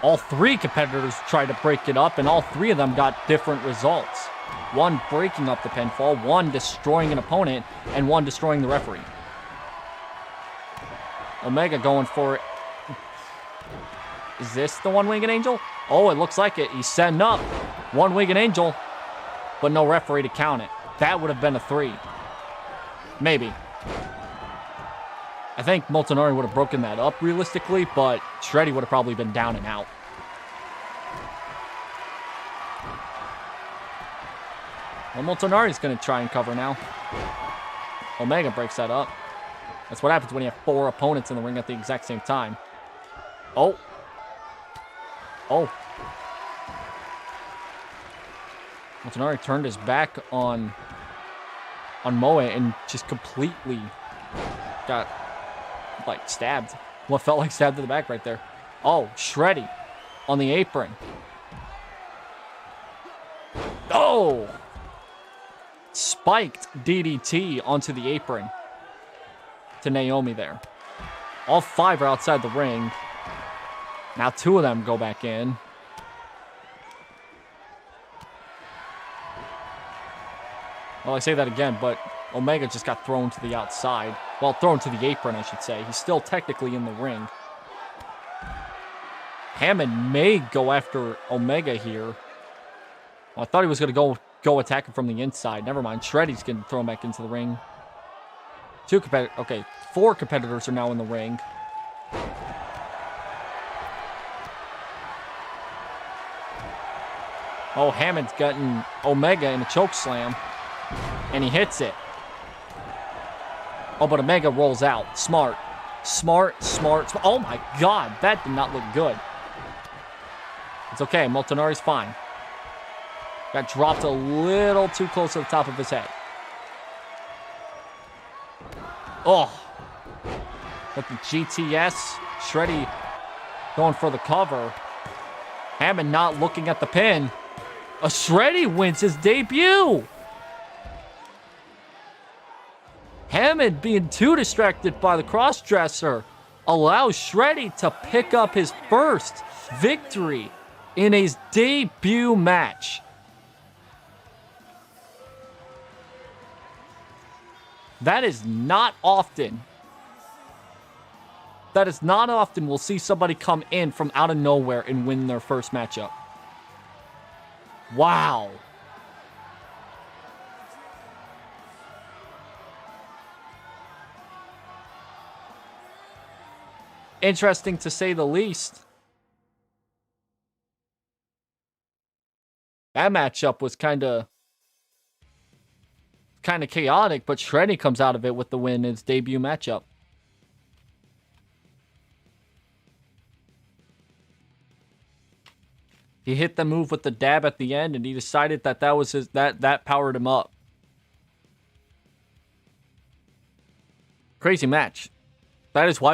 All 3 competitors tried to break it up, and all 3 of them got different results. One breaking up the pinfall, one destroying an opponent, and one destroying the referee. Omega going for it. Is this the one-winged angel? Oh, it looks like it. He's setting up. One-winged angel, but no referee to count it. That would have been a 3. Maybe. I think Motonari would have broken that up realistically, but Shreddy would have probably been down and out. Well, Motonari's going to try and cover now. Omega breaks that up. That's what happens when you have 4 opponents in the ring at the exact same time. Oh. Oh. Motonari turned his back on Moe and just completely got, like, stabbed. What felt like stabbed to the back right there. Oh, Shreddy on the apron. Oh! Spiked DDT onto the apron to Naomi there. All 5 are outside the ring. Now 2 of them go back in. Well, I say that again, but Omega just got thrown to the outside. Well, thrown to the apron, I should say. He's still technically in the ring. Hammond may go after Omega here. Well, I thought he was going to go attack him from the inside. Never mind. Shreddy's getting thrown back into the ring. 2 competitors. Okay, 4 competitors are now in the ring. Oh, Hammond's gotten Omega in a choke slam. And he hits it. Oh, but Omega rolls out. Smart. Smart. Oh my god, that did not look good. It's okay, Motonari's fine. Got dropped a little too close to the top of his head. Oh. With the GTS. Shreddy going for the cover. Hammond not looking at the pin. A Shreddy wins his debut. Hammond, being too distracted by the crossdresser, allows Shreddy to pick up his first victory in his debut match. That is not often. That is not often we'll see somebody come in from out of nowhere and win their first matchup. Wow. interesting to say the least. That matchup was kind of chaotic, but Shreddy comes out of it with the win in his debut matchup. He hit the move with the dab at the end, and he decided that that was his that powered him up. Crazy match. That's why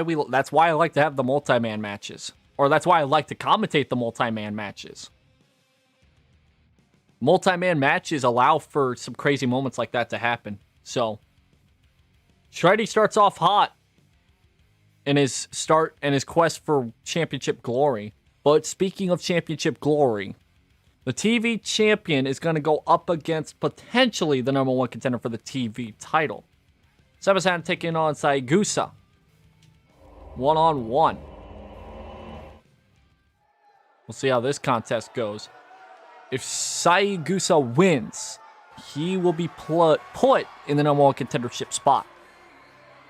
I like to have the multi-man matches, or that's why I like to commentate the multi-man matches. Multi-man matches allow for some crazy moments like that to happen. So, Shreddy starts off hot in his quest for championship glory. But speaking of championship glory, the TV champion is going to go up against potentially the #1 contender for the TV title. Semasan taking on Saegusa. 1-on-1. We'll see how this contest goes. If Saegusa wins, he will be put in the #1 contendership spot.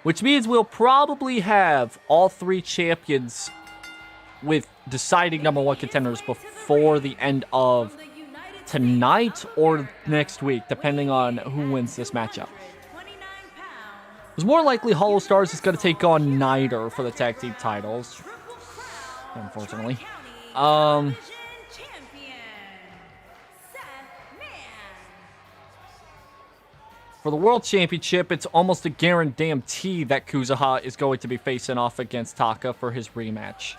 Which means we'll probably have all three champions with deciding #1 contenders before the end of tonight or next week, depending on who wins this matchup. It's more likely Holostars is going to take on NITRE for the tag team titles, unfortunately. For the World Championship, it's almost a guarantee that Kuzuha is going to be facing off against Taka for his rematch.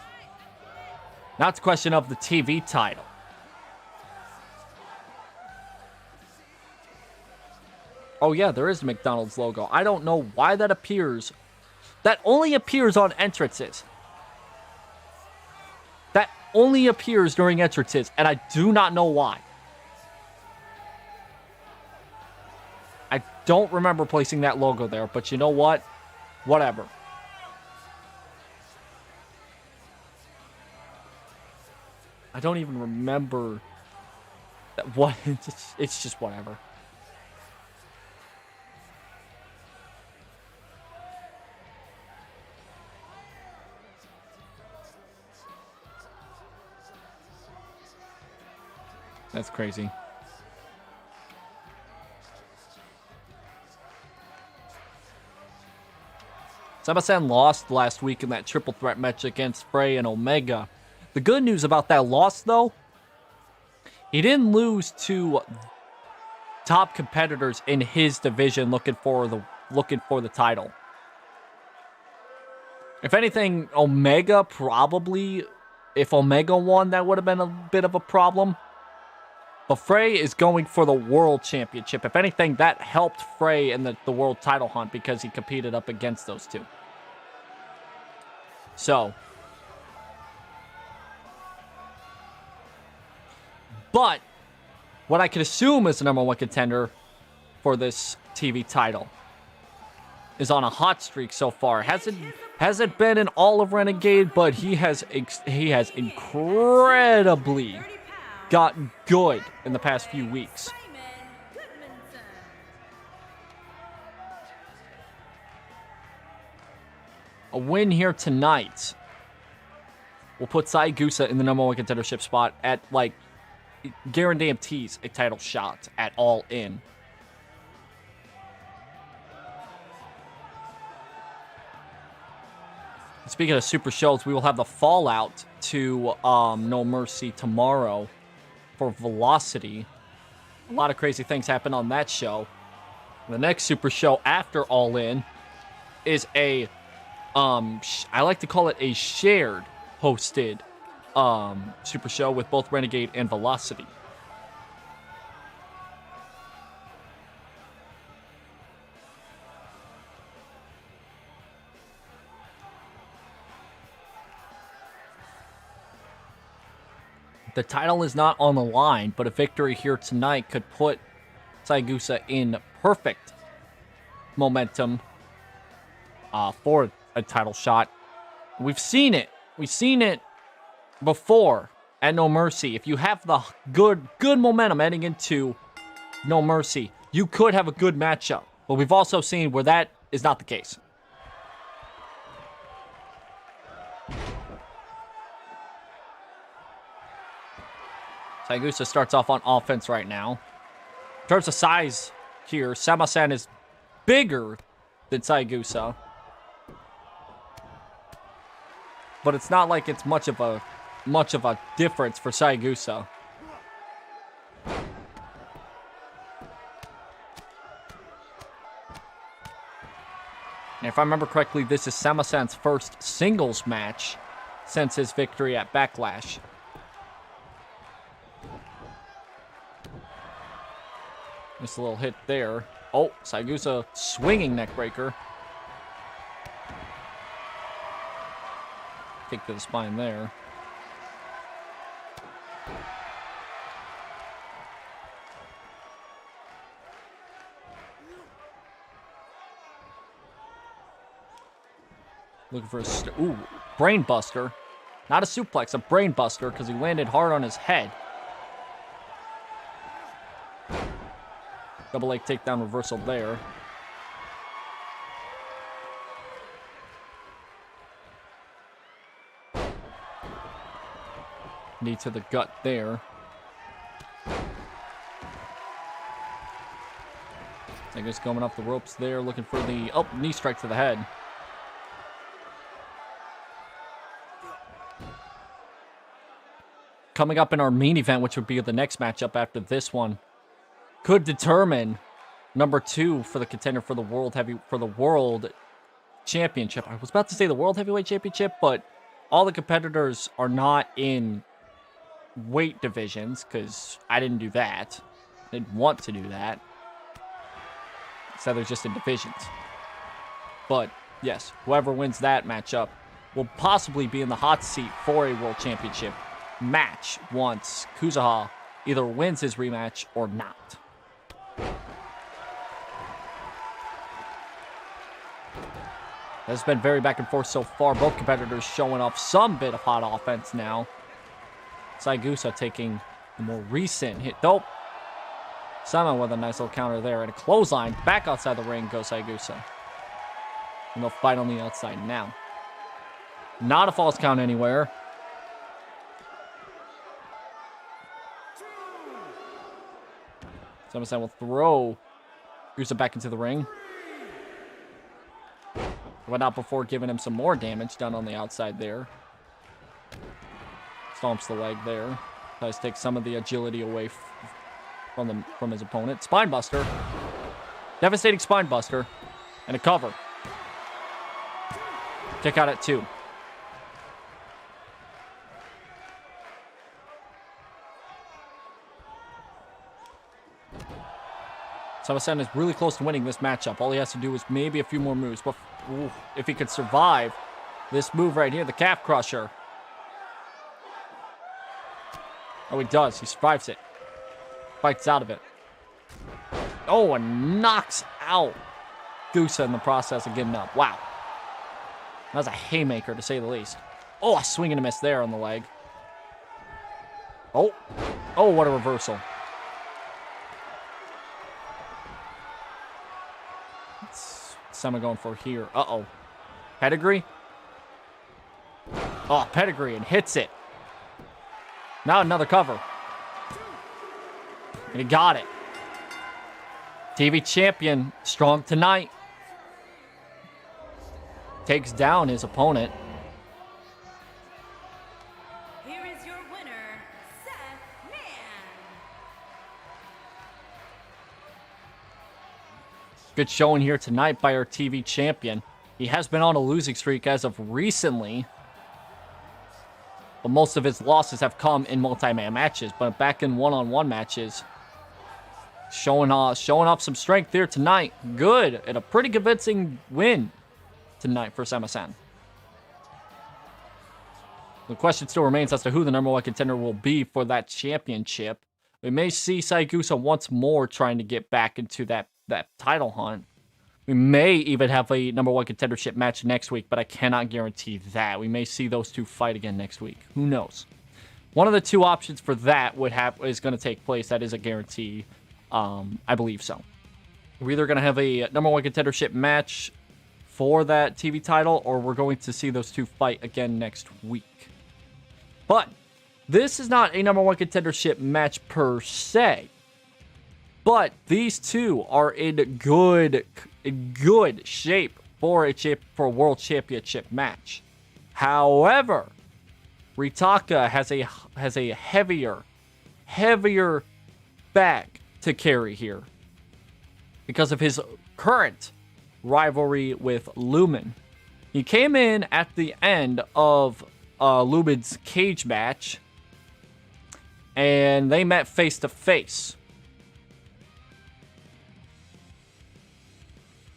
Now it's a question of the TV title. Oh yeah, there is a McDonald's logo. I don't know why that appears. That only appears on entrances. That only appears during entrances, and I do not know why. I don't remember placing that logo there, but you know what? Whatever. I don't even remember that. What? It's just whatever. That's crazy. Semasan lost last week in that triple threat match against Fray and Omega. The good news about that loss, though, he didn't lose to top competitors in his division looking for the title. If anything, Omega probably, if Omega won, that would have been a bit of a problem. But Fray is going for the World Championship. If anything, that helped Fray in the World title hunt because he competed up against those two. So, but what I could assume is the #1 contender for this TV title is on a hot streak so far. Hasn't been in all of Renegade, but he has incredibly gotten good in the past few weeks. A win here tonight will put Saegusa in the #1 contendership spot at, like, guarantees a title shot at All In. Speaking of super shows, we will have the fallout to No Mercy tomorrow for Velocity. A lot of crazy things happen on that show. The next super show after All In is a I like to call it a shared hosted super show with both Renegade and Velocity. The title is not on the line, but a victory here tonight could put Saegusa in perfect momentum for a title shot. We've seen it. We've seen it before at No Mercy. If you have the good momentum heading into No Mercy, you could have a good matchup. But we've also seen where that is not the case. Saegusa starts off on offense right now. In terms of size here, Semasan is bigger than Saegusa. But it's not like it's much of a difference for Saegusa. And if I remember correctly, this is Semasan's first singles match since his victory at Backlash. Just a little hit there. Oh, Saegusa swinging neckbreaker. Kick to the spine there. Looking for a... Ooh, brain buster. Not a suplex, a brain buster, because he landed hard on his head. Double leg takedown reversal there. Knee to the gut there. Saegusa coming off the ropes there, looking for the... Oh, knee strike to the head. Coming up in our main event, which would be the next matchup after this one, could determine number 2 for the contender for the world championship. I was about to say the world heavyweight championship, but all the competitors are not in weight divisions because I didn't do that. I didn't want to do that. So they're just in divisions. But yes, whoever wins that matchup will possibly be in the hot seat for a world championship match once Kuzaha either wins his rematch or not. It's been very back and forth so far. Both competitors showing off some bit of hot offense now. Saegusa taking the more recent hit. Dope. Sama with a nice little counter there. And a clothesline. Back outside the ring goes Saegusa. And they'll fight on the outside now. Not a false count anywhere. Semasan will throw Saegusa back into the ring. Went out before giving him some more damage done on the outside there. Stomps the leg there. Tries to take some of the agility away from his opponent. Spinebuster. Devastating spinebuster. And a cover. Kick out at 2. Semasan is really close to winning this matchup. All he has to do is maybe a few more moves. But if he could survive this move right here, the calf crusher. Oh, he does. He survives it. Fights out of it. Oh, and knocks out Gusa in the process of getting up. Wow. That was a haymaker, to say the least. Oh, a swing and a miss there on the leg. Oh. Oh, what a reversal. Sema going for here. Uh-oh. Pedigree? Oh, pedigree, and hits it. Now another cover. And he got it. TV champion, strong tonight. Takes down his opponent. Here is your winner, Seth Man. Good showing here tonight by our TV champion. He has been on a losing streak as of recently. But most of his losses have come in multi-man matches. But back in one-on-one matches, showing off some strength here tonight. Good. And a pretty convincing win tonight for Semasan. The question still remains as to who the number 1 contender will be for that championship. We may see Saegusa once more trying to get back into that title hunt. We may even have a number 1 contendership match next week, but I cannot guarantee that. We may see those two fight again next week. Who knows? One of the two options for that is going to take place. That is a guarantee. I believe so. We're either going to have a number 1 contendership match for that TV title, or we're going to see those two fight again next week. But This is not a number one contendership match per se, but these two are in good shape for a world championship match. However, Ritaka has a heavier bag to carry here because of his current rivalry with Lumen. He came in at the end of Lumen's cage match, and they met face to face.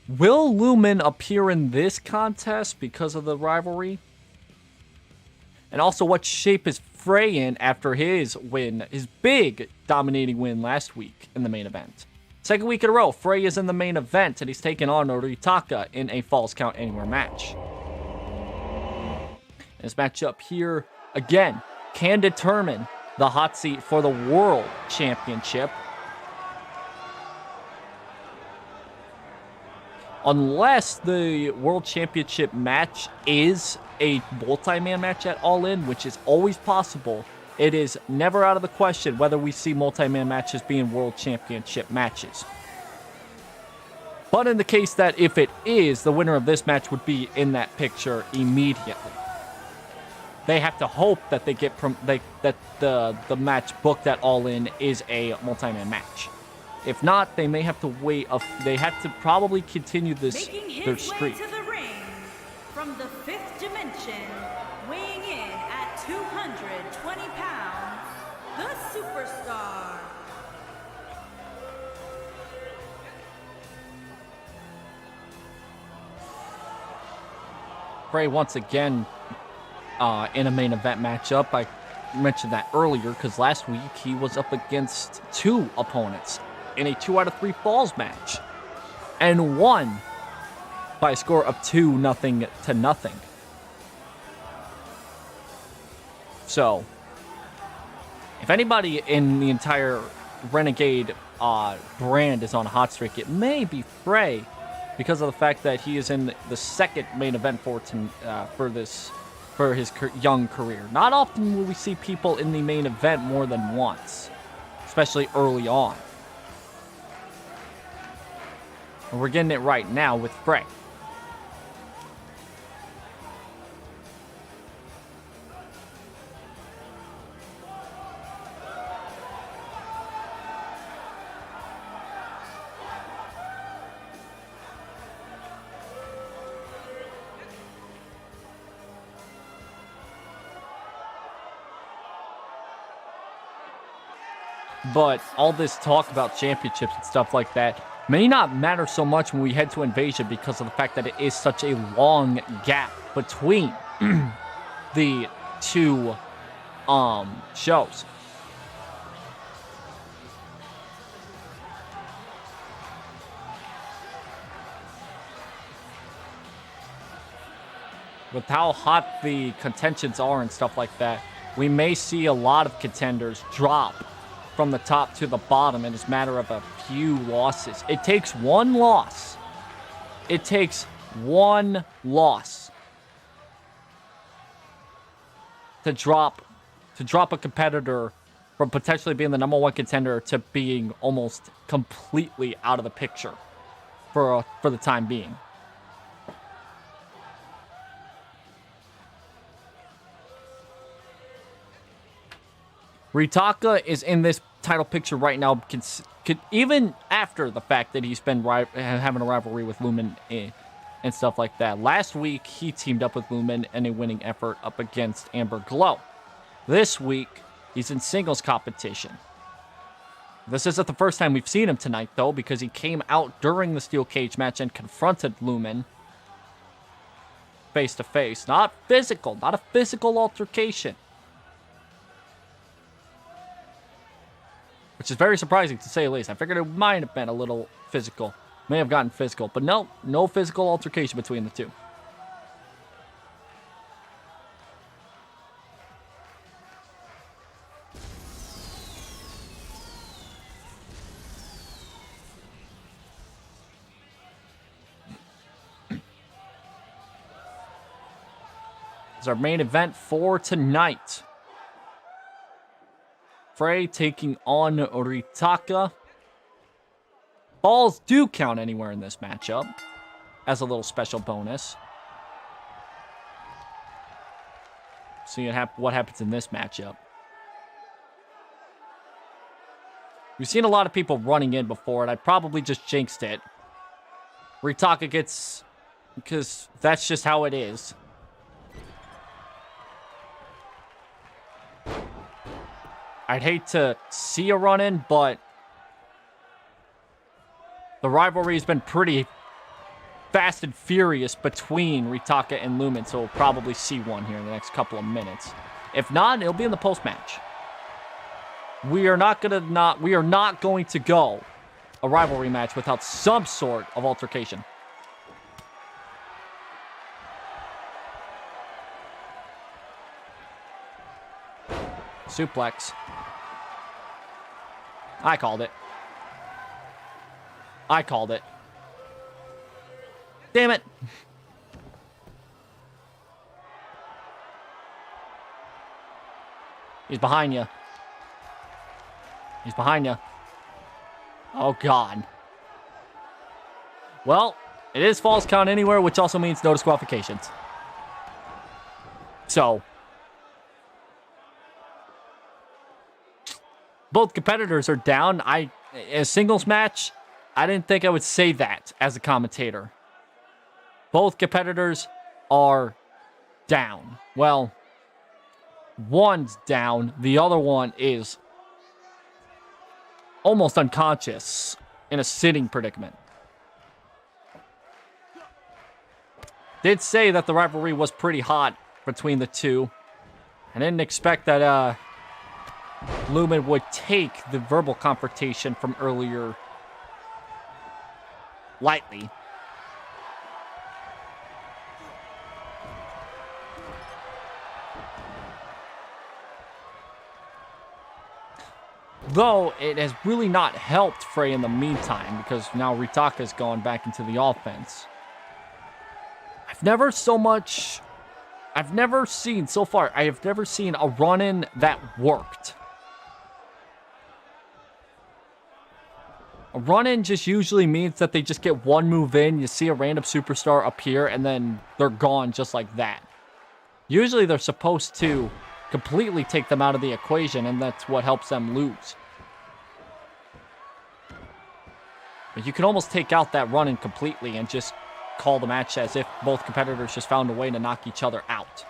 Will Lumen appear in this contest because of the rivalry? And also, what shape is Fray in after his win, his big dominating win last week in the main event? Second week in a row, Fray is in the main event, and he's taking on Ritaka in a Falls Count Anywhere match. And this matchup here, again, can determine the hot seat for the World Championship. Unless the World Championship match is a multi-man match at All In, which is always possible, it is never out of the question whether we see multi-man matches being World Championship matches. But in the case that if it is, the winner of this match would be in that picture immediately. They have to hope that they get that the match booked at All In is a multi-man match. If not, they may have to wait. They have to probably continue their streak. To the ring, from the fifth dimension, weighing in at 220 pounds, the superstar. Fray once again in a main event matchup. I mentioned that earlier because last week he was up against two opponents in a 2 out of 3 falls match and won by a score of 2-0 to nothing. So, if anybody in the entire Renegade brand is on a hot streak, it may be Fray because of the fact that he is in the second main event for his young career. Not often will we see people in the main event more than once, especially early on. And we're getting it right now with Fray. But all this talk about championships and stuff like that may not matter so much when we head to Invasion because of the fact that it is such a long gap between the two shows. With how hot the contentions are and stuff like that, we may see a lot of contenders drop from the top to the bottom in a matter of a few losses. It takes one loss. It takes one loss to drop a competitor from potentially being the number one contender to being almost completely out of the picture for the time being. Ritaka is in this title picture right now, even after the fact that he's been having a rivalry with Lumen and stuff like that. Last week, he teamed up with Lumen in a winning effort up against Amber Glow. This week, he's in singles competition. This isn't the first time we've seen him tonight, though, because he came out during the steel cage match and confronted Lumen face to face. Not physical, not a physical altercation. Which is very surprising, to say the least. I figured it might have been a little physical. May have gotten physical. But no physical altercation between the two. This is our main event for tonight. Fray taking on Ritaka. Balls do count anywhere in this matchup as a little special bonus. See what happens in this matchup. We've seen a lot of people running in before, and I probably just jinxed it. Ritaka gets... because that's just how it is. I'd hate to see a run-in, but... the rivalry has been pretty fast and furious between Ritaka and Lumen, so we'll probably see one here in the next couple of minutes. If not, it'll be in the post-match. We are not going to go a rivalry match without some sort of altercation. Suplex. I called it. I called it. Damn it. He's behind you. He's behind you. Oh, God. Well, it is falls count anywhere, which also means no disqualifications. So, both competitors are down. A singles match, I didn't think I would say that as a commentator. Both competitors are down. Well, one's down. The other one is almost unconscious in a sitting predicament. Did say that the rivalry was pretty hot between the two. I didn't expect that Lumen would take the verbal confrontation from earlier lightly. Though it has really not helped Fray in the meantime, because now Ritaka's gone back into the offense. I have never seen a run-in that worked. A run-in just usually means that they just get one move in, you see a random superstar appear, and then they're gone just like that. Usually they're supposed to completely take them out of the equation, and that's what helps them lose. But you can almost take out that run-in completely and just call the match as if both competitors just found a way to knock each other out.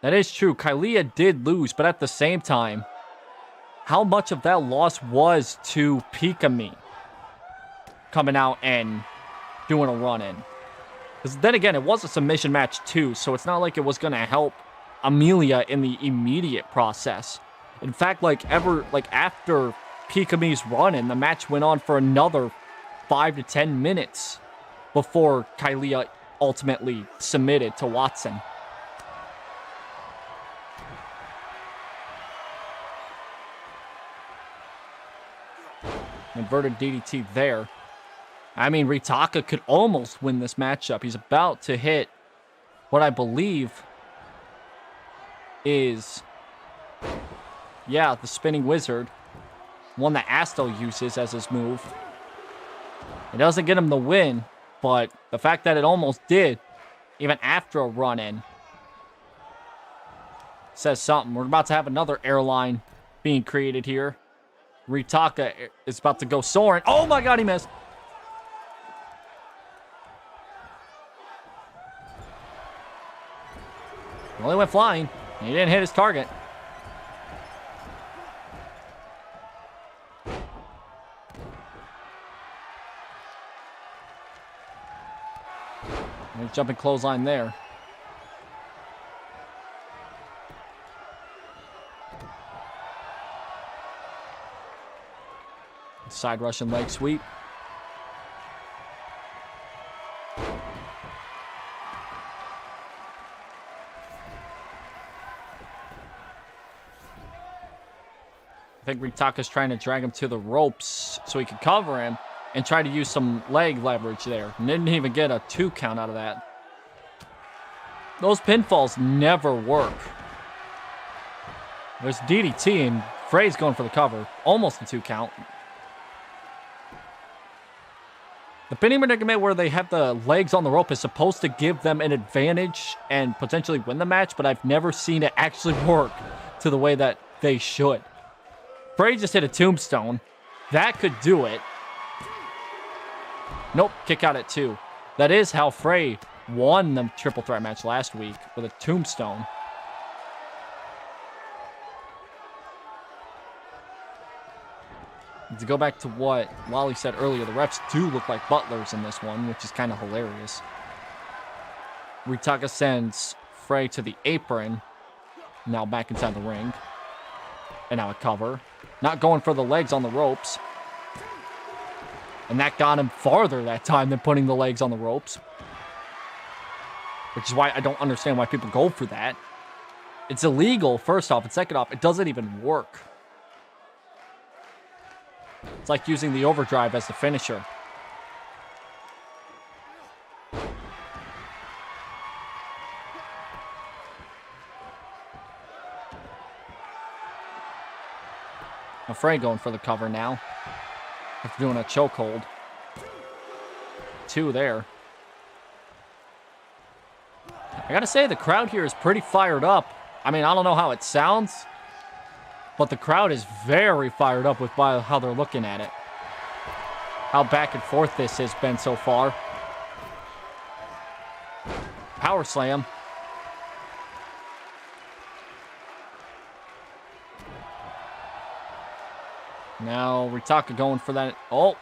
That is true. Kylea did lose, but at the same time, how much of that loss was to Kmac coming out and doing a run-in? Because then again, it was a submission match too, so it's not like it was going to help Amelia in the immediate process. In fact, after Kmac's run-in, the match went on for another 5 to 10 minutes before Kylea ultimately submitted to Watson. Inverted DDT there. I mean, Ritaka could almost win this matchup. He's about to hit what I believe is, yeah, the spinning wizard. One that Asto uses as his move. It doesn't get him the win, but the fact that it almost did, even after a run-in, says something. We're about to have another airline being created here. Ritaka is about to go soaring. Oh my God, he missed. Well, he went flying. He didn't hit his target. Jumping clothesline there. Side Russian leg sweep. I think Ritaka's trying to drag him to the ropes so he can cover him. and tried to use some leg leverage there. And didn't even get a 2 count out of that. Those pinfalls never work. There's DDT, and Fray's going for the cover. Almost a 2 count. The pinning predicament where they have the legs on the rope is supposed to give them an advantage and potentially win the match, but I've never seen it actually work to the way that they should. Fray just hit a tombstone. That could do it. Nope, kick out at 2. That is how Fray won the triple threat match last week with a tombstone. To go back to what Wally said earlier, the refs do look like butlers in this one, which is kind of hilarious. Ritaka sends Fray to the apron. Now back inside the ring. And now a cover. Not going for the legs on the ropes. And that got him farther that time than putting the legs on the ropes. Which is why I don't understand why people go for that. It's illegal, first off, and second off, it doesn't even work. It's like using the overdrive as the finisher. Fray going for the cover now. After doing a chokehold. 2 there. I gotta say, the crowd here is pretty fired up. I mean, I don't know how it sounds, but the crowd is very fired up with how they're looking at it. How back and forth this has been so far. Power slam. Now Ritaka going for that. Oh,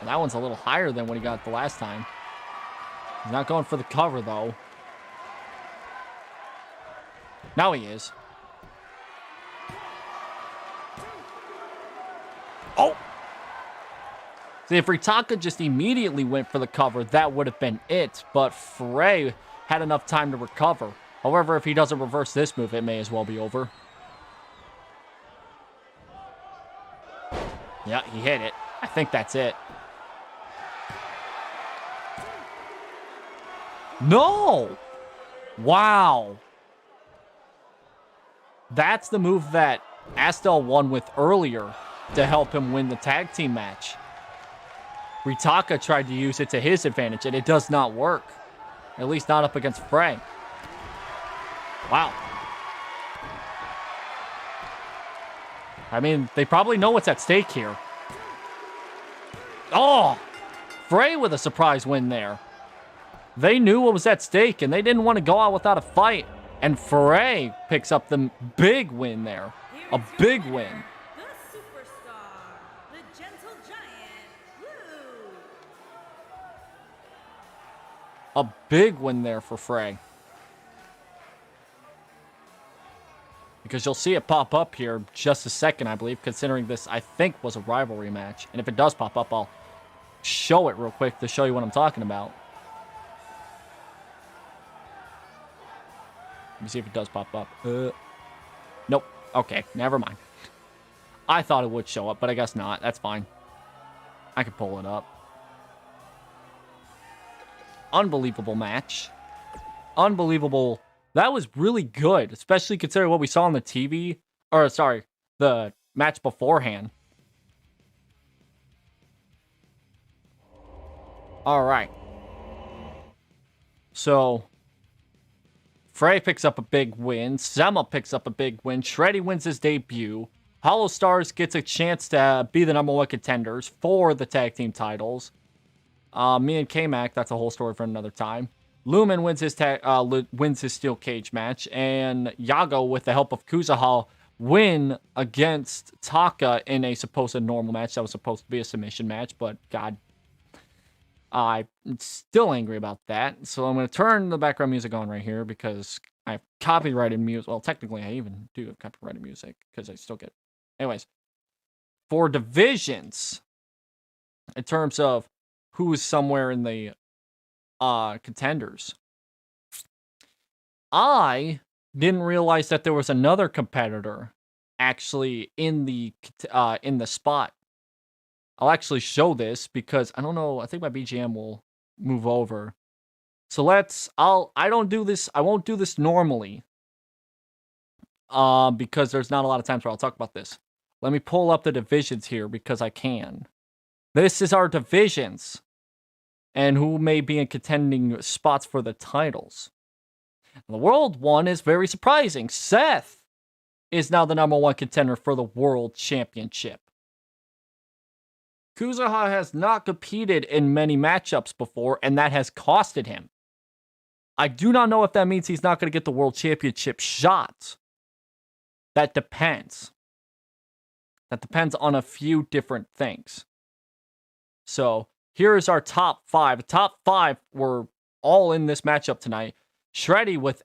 that one's a little higher than what he got the last time. He's not going for the cover, though. Now he is. Oh! See, if Ritaka just immediately went for the cover, that would have been it. But Fray had enough time to recover. However, if he doesn't reverse this move, it may as well be over. Yeah, he hit it. I think that's it. No! Wow. That's the move that Astel won with earlier to help him win the tag team match. Ritaka tried to use it to his advantage, and it does not work. At least not up against Fray. Wow. I mean, they probably know what's at stake here. Oh! Fray with a surprise win there. They knew what was at stake, and they didn't want to go out without a fight. And Fray picks up the big win there. A big win. The superstar, the gentle giant, Woo! A big win there for Fray. Because you'll see it pop up here just a second, I believe, considering this, I think, was a rivalry match. And if it does pop up, I'll show it real quick to show you what I'm talking about. Let me see if it does pop up. Nope. Okay, never mind. I thought it would show up, but I guess not. That's fine. I can pull it up. Unbelievable match. Unbelievable. That was really good, especially considering what we saw on the TV. Or, sorry, the match beforehand. All right. So, Fray picks up a big win. Sema picks up a big win. Shreddy wins his debut. Holostars gets a chance to be the #1 contenders for the tag team titles. Me and Kmac, that's a whole story for another time. Lumen wins his steel cage match, and Yagoo, with the help of Kuzuha, win against Taka in a supposed normal match that was supposed to be a submission match, but God, I'm still angry about that. So I'm going to turn the background music on right here because I have copyrighted music. Well, technically, I even do have copyrighted music because I still get... Anyways, for divisions, in terms of who's somewhere in the contenders, I didn't realize that there was another competitor actually in the spot I'll actually show this because I don't know. I think my BGM will move over. So I don't do this. I won't do this normally. Because there's not a lot of times where I'll talk about this. Let me pull up the divisions here because I can. This is our divisions. And who may be in contending spots for the titles. The world one is very surprising. Seth is now the #1 contender for the world championship. Kuzuha has not competed in many matchups before, and that has costed him. I do not know if that means he's not going to get the world championship shot. That depends. That depends on a few different things. So, here is our top 5. The top 5 were all in this matchup tonight. Shreddy with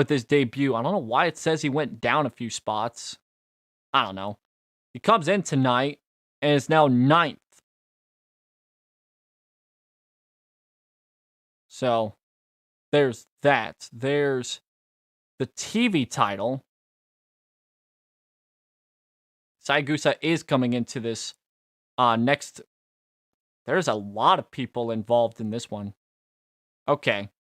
his debut. I don't know why it says he went down a few spots. I don't know. He comes in tonight and is now 9th. So, there's that. There's the TV title. Saegusa is coming into this next. There's a lot of people involved in this one. Okay.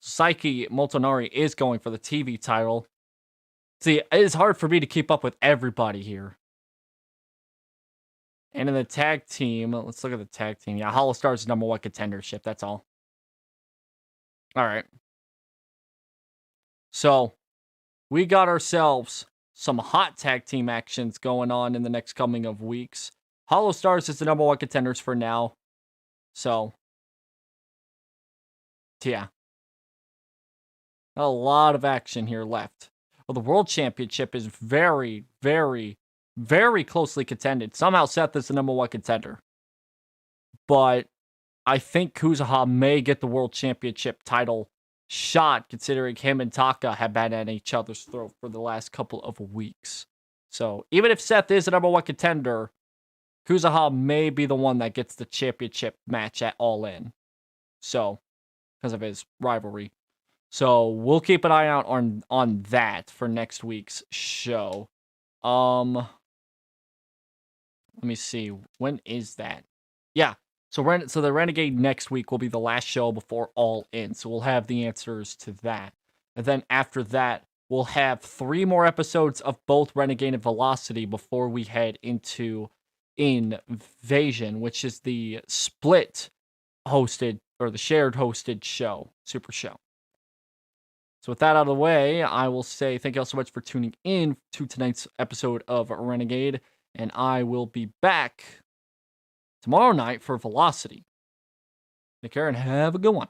Saeki Motonari is going for the TV title. See, it is hard for me to keep up with everybody here. And in the tag team, let's look at the tag team. Yeah, Holostars is #1 contendership. That's all. All right. So, we got ourselves some hot tag team actions going on in the next coming of weeks. Holostars is the #1 contenders for now. So, yeah. A lot of action here left. Well, the World Championship is very, very, very closely contended. Somehow Seth is the #1 contender. But I think Kuzuha may get the World Championship title shot, considering him and Taka have been at each other's throat for the last couple of weeks. So, even if Seth is the #1 contender, Kuzuha may be the one that gets the championship match at All In. So, because of his rivalry. So, we'll keep an eye out on that for next week's show. Let me see. When is that? Yeah. So the Renegade next week will be the last show before All In. So we'll have the answers to that. And then after that, we'll have 3 more episodes of both Renegade and Velocity before we head into Invasion, which is the split hosted, or the shared hosted show, Super Show. So with that out of the way, I will say thank you all so much for tuning in to tonight's episode of Renegade, and I will be back tomorrow night for Velocity. Take care and have a good one.